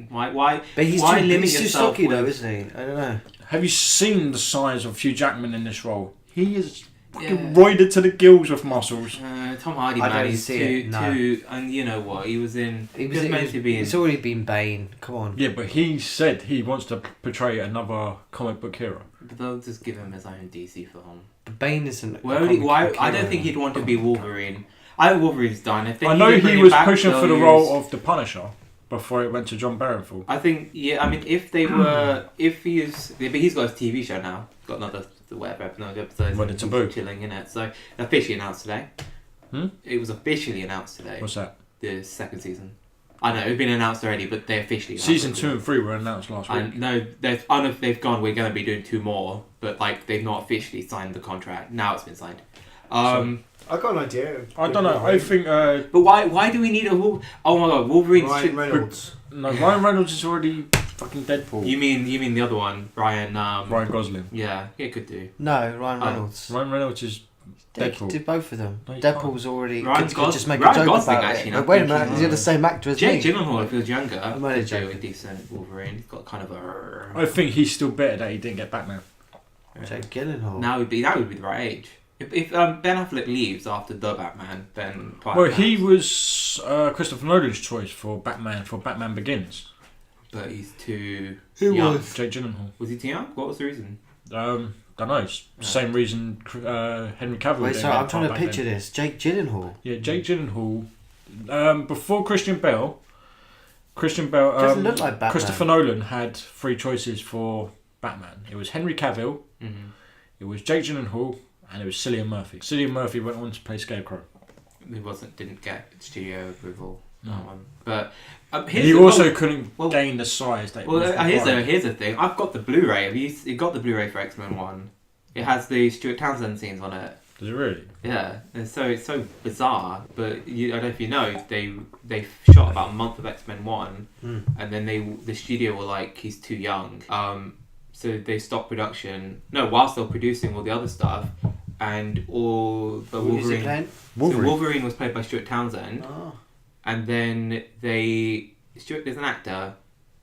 why? But he's why too, limit he's too yourself stocky with- though, isn't he? I don't know. Have you seen the size of Hugh Jackman in this role? He is fucking Yeah. roided to the gills with muscles. Tom Hardy, I man, don't he's see too, it, no. and you know what? He was in. He He was meant to be in. It's already been Bane. Come on. Yeah, but he said he wants to portray another comic book hero. But they'll just give him his own DC film. But Bane isn't. Why? I don't think he'd want to be Wolverine. I think Wolverine's done. If they I know need to he bring was him back, pushing for the they'll role use- of the Punisher. before it went to John Barenthal. I think, yeah, I mean, if they were, if he's, but he's got his TV show now, got another, whatever, another episode, When it's a chilling in it, so officially announced today. Hmm? It was officially announced today. What's that? The second season. I know, it's been announced already, but they officially announced Season 2 and 3 were announced last week. No, they've gone, we're going to be doing 2 more, but like they've not officially signed the contract. Now it's been signed. I got an idea. I don't know. I think. But why do we need a Wolverine? Oh my god, Wolverine. Ryan Reynolds. No, Ryan Reynolds is already fucking Deadpool. You mean the other one, Ryan? Ryan Gosling. Yeah, it could do. No, Ryan Reynolds. Ryan Reynolds is They Deadpool. could do both of them. No, you Deadpool's already. Ryan Could just make Ryan a joke Gosling about actually, it. now Wait a thinking minute, he's the same actor as Jake me. Gyllenhaal, if he was younger, I'm only could do a joking. decent Wolverine. He's got kind of a. I think he's still better that he didn't get Batman. Jake Gyllenhaal. Now would be the right age. If Ben Affleck leaves after the Batman, then Well, he was Christopher Nolan's choice for Batman Begins. But he's too Who young. was? Jake Gyllenhaal. Was he too young? What was the reason? Don't know. It's the same reason Henry Cavill. Wait, didn't sorry, get I'm trying to back picture then. this. Jake Gyllenhaal. Yeah, Jake Gyllenhaal. Before Christian Bale. Doesn't look like Batman. Christopher Nolan had 3 choices for Batman. It was Henry Cavill. Mm-hmm. It was Jake Gyllenhaal. And it was Cillian Murphy. Cillian Murphy went on to play Scarecrow. He didn't get studio approval. No. That one. But He also couldn't gain the size that. Well, was required. here's the thing. I've got the Blu-ray. You got the Blu-ray for X-Men 1. It has the Stuart Townsend scenes on it. Does it really? Yeah, and so it's so bizarre. But I don't know if you know, they shot about a month of X-Men 1, and then the studio were like, he's too young. So they stopped production. No, whilst they were producing all the other stuff, and all the Wolverine. So Wolverine was played by Stuart Townsend, and then there's an actor.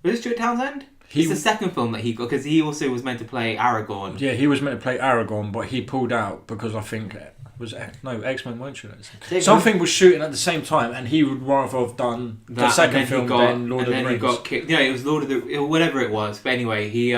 Was it Stuart Townsend? It's the second film that he got, because he also was meant to play Aragorn. Yeah, he was meant to play Aragorn, but he pulled out because I think X-Men weren't shooting. Something was shooting at the same time, and he would rather have done the second film than Lord of the Rings. And then he got kicked. Yeah, it was Lord of the whatever it was. But anyway, he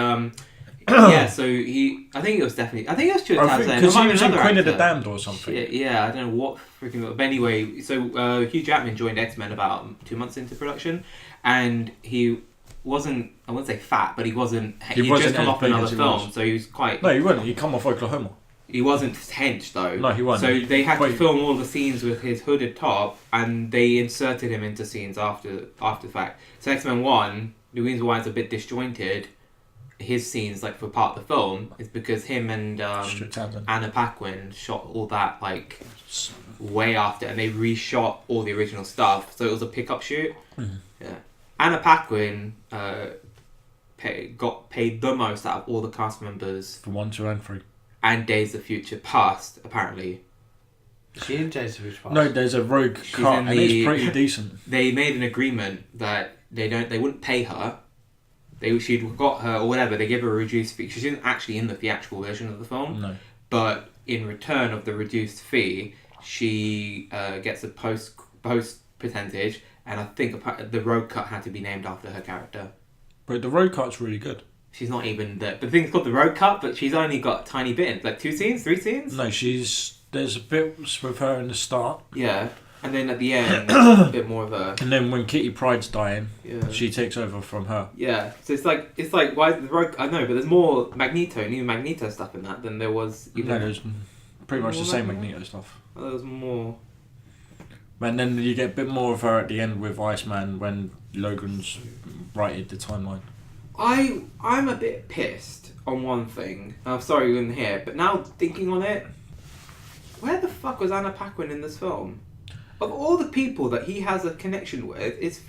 yeah. So I think it was Stuart Townsend. Because he was in Queen of the Damned or something. Yeah, I don't know what freaking. But anyway, so Hugh Jackman joined X-Men about 2 months into production, and he wasn't. I wouldn't say fat, but he wasn't. He just come off another film, so he was quite. No, he wasn't. He come off Oklahoma. He wasn't hench though. No, he wasn't. So they had to film all the scenes with his hooded top, and they inserted him into scenes after the fact. So X-Men 1, the reason why it's a bit disjointed, his scenes like for part of the film is because him and Anna Paquin shot all that like way after, and they reshot all the original stuff. So it was a pickup shoot. Mm-hmm. Yeah, Anna Paquin got paid the most out of all the cast members for 1, 2, and 3. And Days of Future Past, apparently. Is she in Days of Future Past? No, there's a rogue cut, and it's pretty decent. They made an agreement that they wouldn't pay her. She'd got her or whatever. They gave her a reduced fee. She isn't actually in the theatrical version of the film. No. But in return of the reduced fee, she gets a post percentage, and I think the rogue cut had to be named after her character. But the rogue cut's really good. She's not even the thing's called the road cut, but she's only got a tiny bit, like 2 scenes, 3 scenes. No, there's a bit with her in the start. Yeah, and then at the end, a bit more of a. And then when Kitty Pryde's dying, yeah, she takes over from her. Yeah, so it's like why is the road? I know, but there's more new Magneto stuff in that than there was. No, there's pretty much the same Magneto stuff. Oh, there was more. And then you get a bit more of her at the end with Iceman when Logan's righted the timeline. I'm a bit pissed on one thing. I'm sorry you weren't here, but now thinking on it, where the fuck was Anna Paquin in this film? Of all the people that he has a connection with, is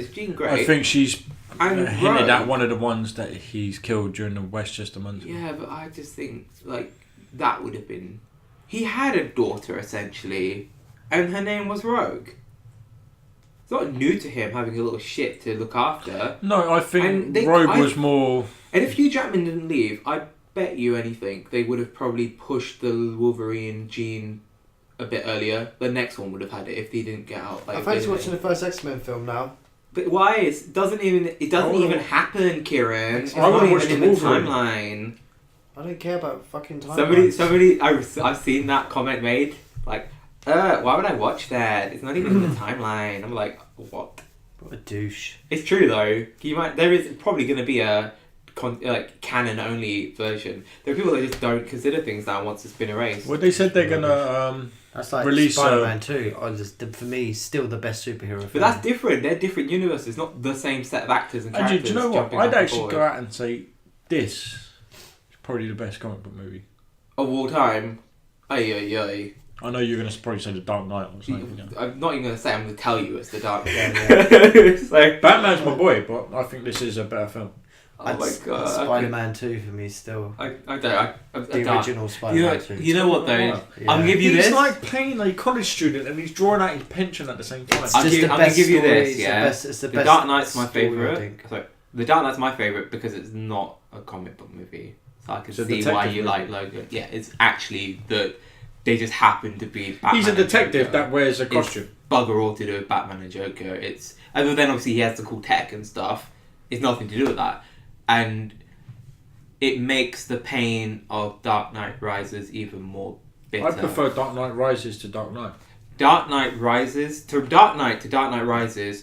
Jean Grey. I think she's hinted Rogue. at one of the ones that he's killed during the Westchester Month. Yeah, but I just think like that would have been. He had a daughter essentially, and her name was Rogue. It's not new to him having a little shit to look after. No, I think Rogue was more... And if Hugh Jackman didn't leave, I bet you anything they would have probably pushed the Wolverine gene a bit earlier. The next one would have had it if he didn't get out. I fancy watching the first X-Men film now. But why? It doesn't even happen, Kieran. It's I not watch even the in the Wolverine. timeline. I don't care about fucking timelines. Somebody, I've seen that comment made. Like, why would I watch that? It's not even in the timeline. I'm like, what? What a douche. It's true though. There is probably going to be a canon only version. There are people that just don't consider things now once it's been erased. Well, they said they're gonna that's like release Spider-Man 2. For me, still the best superhero film. But that's different. They're different universes, not the same set of actors and characters. Do you know what? jumping I'd up and actually forward. go out and say this is probably the best comic book movie of all time. Ay. I know you're gonna probably say The Dark Knight or something. I'm not even going to say. I'm going to tell you it's the Dark Knight. Yeah. Batman's my boy, but I think this is a better film. Oh my god. Spider-Man 2 for me still. I don't. The original Spider-Man 2. You know what though? Yeah. I'm gonna give you He's this. like playing a college student and he's drawing out his pension at the same time. It's I'm just the gonna best give you story, this. it's the Yeah. best- it's the The best Dark Knight's my story, I favorite. think. Sorry. The Dark Knight's my favorite because it's not a comic book movie. So I can It's a see detective why you movie. like Logan. Yeah, it's actually they just happen to be Batman. He's a and detective Joker. that wears a It's costume. bugger all to do with Batman and Joker. It's other than obviously he has the cool tech and stuff. It's nothing to do with that, and it makes the pain of Dark Knight Rises even more bitter. I prefer Dark Knight Rises to Dark Knight. Dark Knight Rises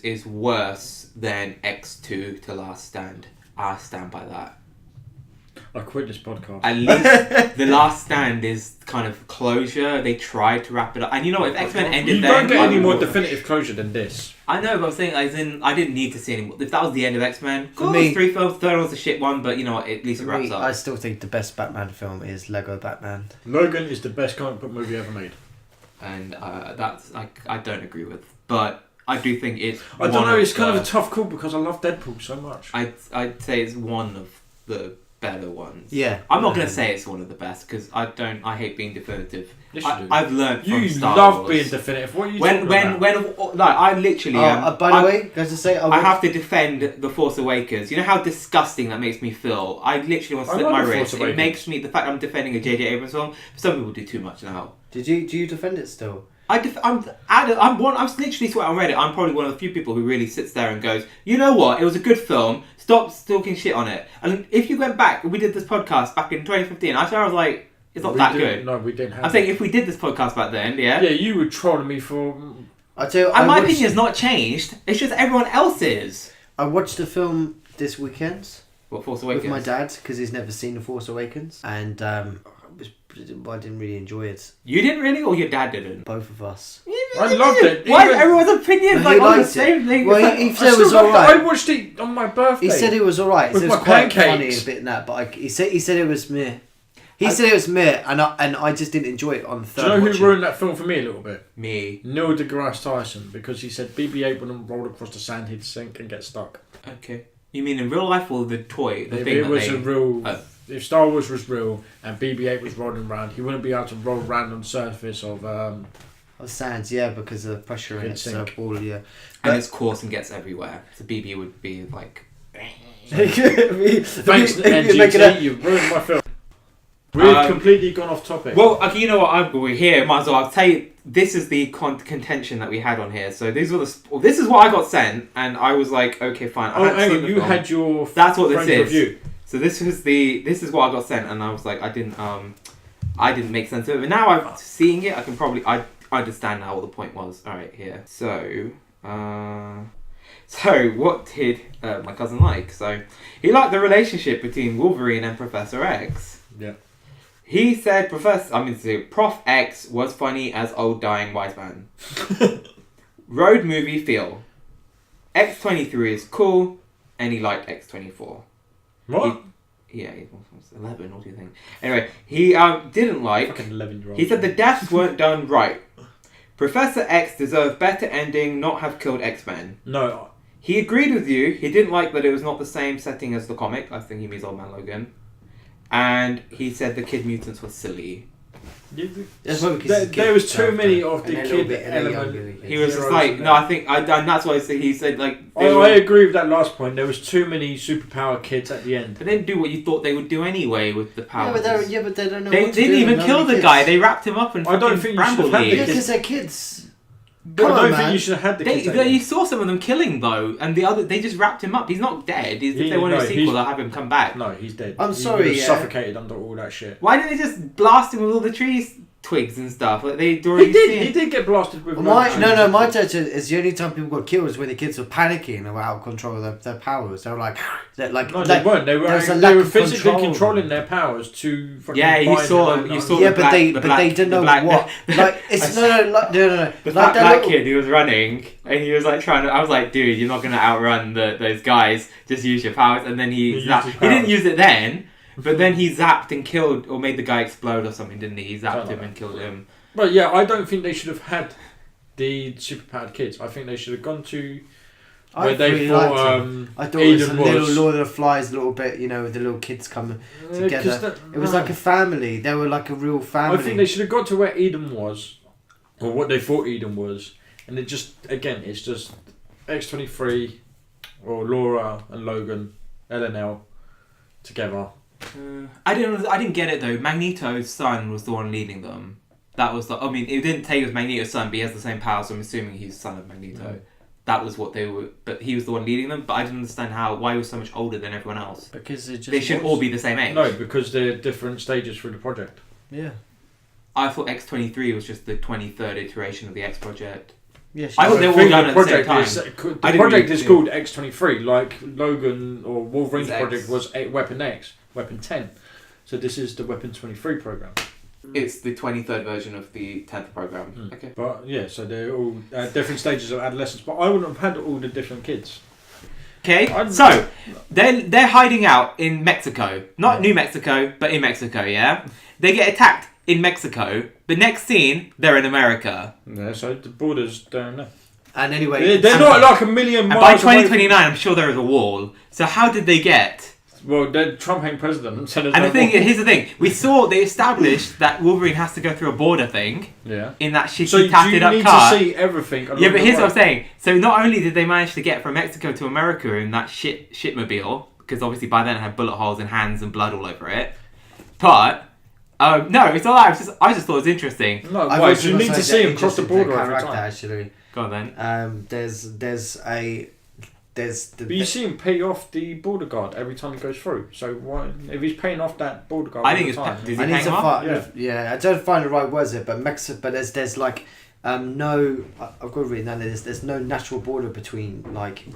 is worse than X2 to Last Stand. I stand by that. I quit this podcast. At least The Last Stand is kind of closure. They tried to wrap it up. And you know what? If X-Men ended You then... don't get I any would- more definitive closure than this. I know, but I'm saying, as in, I didn't need to see any more. If that was the end of X-Men, For cool, me- it's 3 films, third one was a shit one, but you know what? At least it For wraps me, up. I still think the best Batman film is Lego Batman. Logan is the best comic book movie ever made. And that's, I don't agree with. But I do think it's... I don't know, it's kind of a tough call because I love Deadpool so much. I'd say it's one of the better ones. Yeah. I'm not going to say it's one of the best because I hate being definitive. Yes, you do. I've learned from You Star love Wars. being definitive. What are you talking about? When I literally By the way, guys, to say I have to defend The Force Awakens. You know how disgusting that makes me feel? I literally want to I slip love my The Force wrist. It Awakens. makes me... The fact I'm defending a J.J. Abrams film, some people do too much now. Do you defend it still? I'm literally sweating on Reddit. I'm probably one of the few people who really sits there and goes, you know what? It was a good film. Stop talking shit on it. And if you went back, we did this podcast back in 2015. I was like, it's not that good. No, we didn't have I'm saying if we did this podcast back then, yeah. Yeah, you were trolling me for... I tell you, And my opinion's not changed. It's just everyone else's. I watched the film this weekend What, Force Awakens? with my dad because he's never seen The Force Awakens, and I didn't really enjoy it. You didn't really, or your dad didn't? Both of us. I loved it. Why is Even- everyone's opinions He like on the liked it. same thing? Well, he I said it still was loved it. alright. I watched it on my birthday. He said it was alright. With It my was quite funny pancakes. a bit in that, but he said it was meh. He said it was meh, and I just didn't enjoy it on the Do third you know who watching. ruined that film for me a little bit? Me. Neil deGrasse Tyson, because he said BB-8 wouldn't roll across the sand, he'd sink and get stuck. Okay. You mean in real life or the toy? The If thing it that was they... a real... Oh. If Star Wars was real and BB-8 was rolling around, he wouldn't be able to roll around on the surface of... Of sands, yeah, because of the pressure in It'd it. So sink. ball, yeah. And it's coarse and gets everywhere. So BB would be like... Thanks, You're making NGT, you've ruined my film. We've completely gone off topic. Well, okay, you know what? We're here. Might as well. I'll tell you. This is the contention that we had on here. So these were this is what I got sent, and I was like, okay, fine. oh, hang on, you had your... That's what this friend's is. review. So this is what I got sent, and I was like, I didn't make sense of it. But now I'm seeing it. I understand now what the point was. All right, here. So what did my cousin like? So he liked the relationship between Wolverine and Professor X. Yeah. He said Prof X was funny as old dying wise man. Road movie feel. X-23 is cool, and he liked X-24. What? He was 11, what do you think? Anyway, he didn't like... Fucking 11-year-old. He said the deaths weren't done right. Professor X deserved better ending, not have killed X-Men. No. He agreed with you. He didn't like that it was not the same setting as the comic. I think he means Old Man Logan. And he said the Kid Mutants were silly. That's what There was too many of the And a little kid bit- and a younger element. kid. He was just Heroes like, in no, there. I think, and that's why he said, like... I agree with that last point. There was too many superpower kids at the end. They didn't do what you thought they would do anyway with the Yeah, powers. but they don't know They what to didn't do. even None kill of the kids. guy. They wrapped him up and I don't fucking think you should bramble have had Yeah, leaves. because they're kids. But Come I on, don't man. think you should have had the kids. at the You end. saw some of them killing though, and they just wrapped him up. He's not dead. If they want a sequel, they'll have him come back. No, he's dead. I'm He sorry, would have yeah. suffocated under all that shit. Why didn't they just blast him with all the trees twigs and stuff. Like they'd already He did get blasted with. My church is the only time people got killed was when the kids were panicking and were out of control of their powers. They were like, no, they weren't. They were physically controlling their powers to. Yeah, you saw. Yeah, but they didn't know what. Like it's no. The black kid who was running and he was like trying to. I was like, dude, you're not gonna outrun those guys. Just use your powers. And then he didn't use it then. But then he zapped and killed, or made the guy explode or something, didn't he? He zapped him and killed him. But yeah, I don't think they should have had the superpowered kids. I think they should have gone to where they thought I thought Eden it was a little Lord of the Flies, a little bit, with the little kids coming together. It was like a family. They were like a real family. I think they should have got to where Eden was, or what they thought Eden was, and it just it's just X-23 or Laura and Logan, LNL together. I didn't get it though. Magneto's son was the one leading them. That was it didn't take as Magneto's son, but he has the same power, so I'm assuming he's son of Magneto. Mm. That was what they were, but he was the one leading them. But I didn't understand why he was so much older than everyone else. Because they should all be the same age. No, because they're different stages through the project. Yeah. I thought X-23 was just the 23rd iteration of the X project. Yeah, I thought they were all done at the same time. The project is called X-23, like Logan or Wolverine's project was Weapon X, Weapon 10. So this is the Weapon 23 program. It's the 23rd version of the 10th program. Mm. Okay. But yeah, so they're all at different stages of adolescence. But I wouldn't have had all the different kids. Okay, so they're hiding out in Mexico. Not New Mexico, but in Mexico, yeah? They get attacked in Mexico. The next scene, they're in America. Yeah, so the borders down there. And anyway... They're not like a million miles by 2029, I'm sure there is a wall. So how did they get... Well, Trump ain't president. So here's the thing. They established that Wolverine has to go through a border thing. Yeah. In that shitty tatted up car. So you need to see everything. Yeah, but here's what I'm saying. So not only did they manage to get from Mexico to America in that shitmobile, because obviously by then it had bullet holes and hands and blood all over it, but... no, it's all right. I just thought it was interesting. No, why? You need to see him cross the border every time. Actually. Go on then. But you see him pay off the border guard every time he goes through. So why, if he's paying off that border guard, I think it's time, does he hang him up? Yeah, I don't find the right words it, but But there's like no. I've got to read that. There's no natural border between like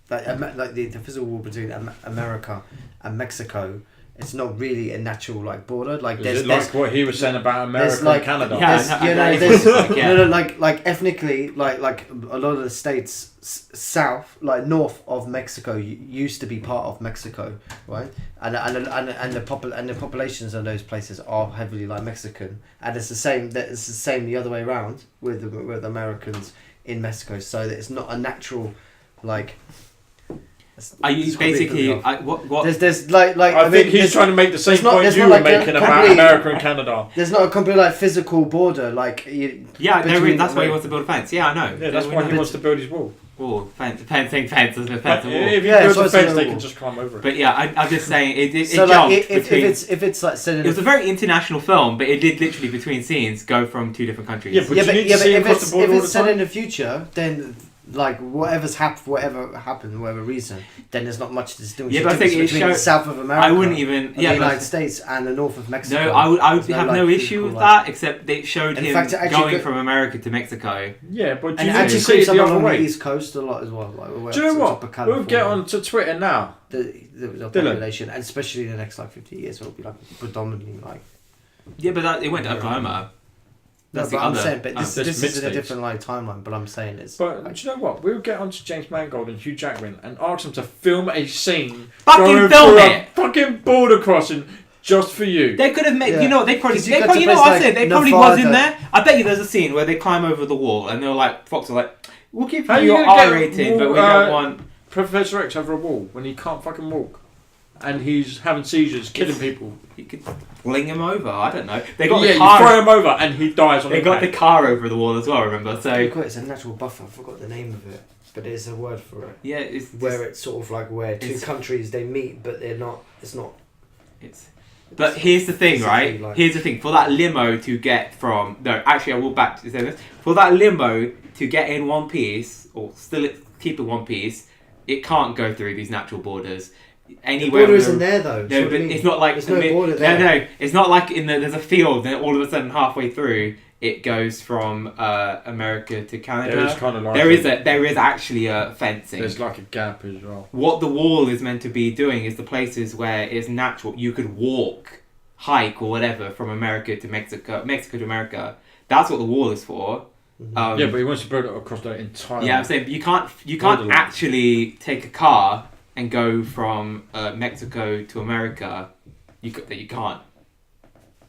the physical wall between America and Mexico. It's not really a natural border. There's what he was saying about America and Canada. Like ethnically, like a lot of the states south, north of Mexico, used to be part of Mexico, right? And the populations of those places are heavily Mexican, and it's the same. It's the same the other way around with Americans in Mexico. So that it's not a natural Are you basically what? There's I think he's trying to make the same point you were making about America and Canada. There's not a complete physical border that's why he wants to build a fence. Yeah, I know. Yeah, that's why he wants to build his wall. Wall, fence, fencing, fence, there's a fence, a wall. If you build a fence, they can just climb over it. But yeah, I'm just saying it so jumped if it's it was a very international film, but it did literally between scenes go from two different countries. Yeah, but if it's set in the future, then whatever happened, whatever reason, then there's not much distinction between the south of America, I wouldn't even, the United States, and the north of Mexico. No, I would have no issue with that, except they showed him going from America to Mexico. Yeah, but and actually see it the other way. The East Coast a lot as well. Do you know what? We'll get on to Twitter now. The population, and especially in the next 50 years, it'll be predominantly Yeah, but it went to Oklahoma. That's I'm saying, but this is in a different timeline. But I'm saying it's. But do you know what? We'll get on to James Mangold and Hugh Jackman and ask them to film a scene. Fucking film it! Fucking border crossing just for you. They could have made. Yeah. They probably was in there. I bet you there's a scene where they climb over the wall and they're like, Fox are like, we'll give you your R rating, but we don't want Professor X over a wall when he can't fucking walk. And he's having seizures, killing people. You could fling him over. I don't know. They got the car. You throw him over and he dies on the They got the car over the wall as well. Remember? So it's a natural buffer. I forgot the name of it, but there's a word for it. Yeah, it's sort of where two countries they meet, but they're not. It's not. But here's the thing, right? Here's the thing. For that limo to get from I will back to say this. For that limo to get in one piece or still keep in one piece, it can't go through these natural borders. anywhere. The border isn't there though. No, but it's not like there's no border there. No, it's not like there's a field, and all of a sudden halfway through it goes from America to Canada. There is kind of like there is actually a fencing. There's like a gap as well. What the wall is meant to be doing is the places where it's natural. You could walk, hike, or whatever from America to Mexico to America. That's what the wall is for. Yeah, but he wants to build it across the entire. Yeah, I'm saying you can't actually take a car and go from Mexico to America. You can't.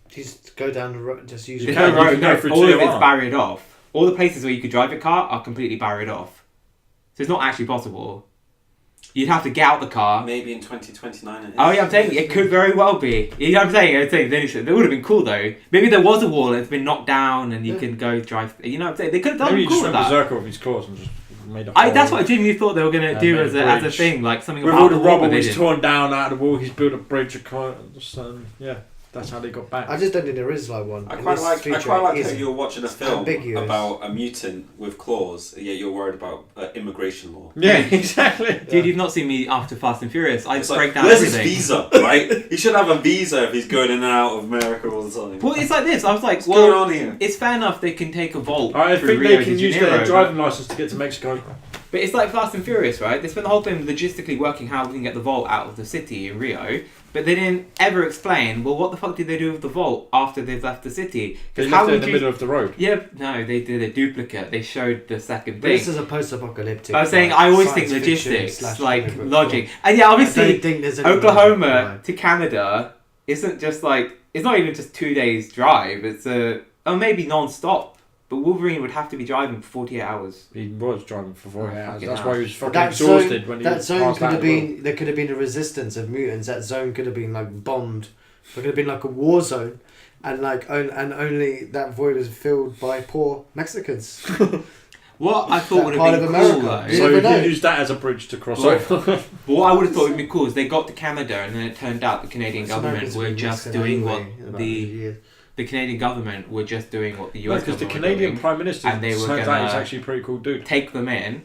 Just go down the road. Just use. There's no road. No, all of it's barriered off. All the places where you could drive your car are completely barriered off. So it's not actually possible. You'd have to get out the car. Maybe in 2029 it is. Oh yeah, I'm saying it could very well be. You know what I'm saying? That would have been cool though. Maybe there was a wall and it's been knocked down and you can go drive. You know what I'm saying? They could have done Maybe cool with that. Maybe he just went berserker with his claws and just made a That's what I genuinely thought they were going to do as a thing, like something with about all the the wall, rubble he's torn down out of the wall, he's built a bridge across. Yeah, that's how they got back. I just don't think there is like one. I quite like how you're watching a film about a mutant with claws, yet you're worried about immigration law. Yeah, exactly. Dude, you've not seen me after Fast and Furious. I break down where's everything. His visa, right? He should have a visa if he's going in and out of America all the time. Well, it's like this. I was like, what's going on here? It's fair enough they can take a Volt. I through think Rio they can de use Janeiro, their driving license to get to Mexico. But it's like Fast and Furious, right? They spent the whole time logistically working how we can get the Volt out of the city in Rio, but they didn't ever explain, well, what the fuck did they do with the Volt after they've left the city? They left it in the middle of the road. Yeah, no, they did a duplicate. They showed the second But thing. this is a post-apocalyptic. I was saying, I always think logistics, like logic. And yeah, I don't obviously, think there's Oklahoma to Canada isn't just like, it's not even just 2 days drive, it's maybe non-stop. But Wolverine would have to be driving for 48 hours. He was driving for 48 hours. fucking That's hell. why he was fucking exhausted when he That was zone past could that have been. There could have been a resistance of mutants. That zone could have been like bombed. It could have been like a war zone, and only that void was filled by poor Mexicans. What I thought would part have been of cool America. though. So never you know. can use that as a bridge to cross over. But what I would have thought would be cool is they got to Canada and then it turned out the Canadian government Americans were been just Mexican doing anyway what in about the 100 years. the Canadian government were just doing what the US Because the government Canadian were doing, Prime Minister and they were turns out gonna he's actually a pretty cool dude. take them in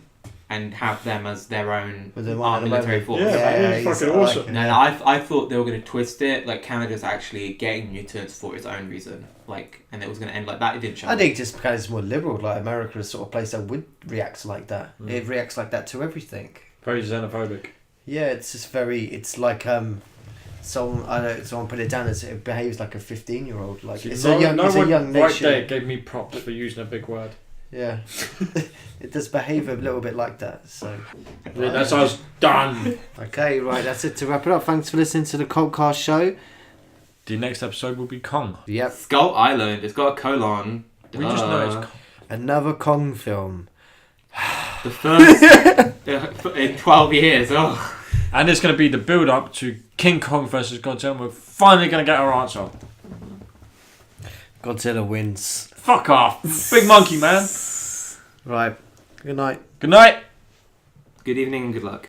and have them as their own With the armed military force. Yeah, man, he's he's fucking like awesome. it. No, I thought they were going to twist it. Like Canada's actually getting mutants for its own reason. Like, and it was going to end like that. It didn't show. I think just because it's more liberal, like America is sort of place that would react like that. It reacts like that to everything. Very xenophobic. Yeah, it's just very. It's like someone put it down as it behaves like a 15-year-old. Like See, it's a young right nation. there gave me props for using a big word. Yeah, it does behave a little bit like that. So Yeah, that's us done. okay, right, that's it to wrap it up. Thanks for listening to the Cultcast show. The next episode will be Kong. Yep, Skull Island. It's got a colon. We just know it's Kong. another Kong film. The first in 12 years. Oh. And it's going to be the build up to King Kong versus Godzilla. We're finally going to get our answer. Godzilla wins. Fuck off. Big monkey, man. Right. Good night. Good night. Good evening and good luck.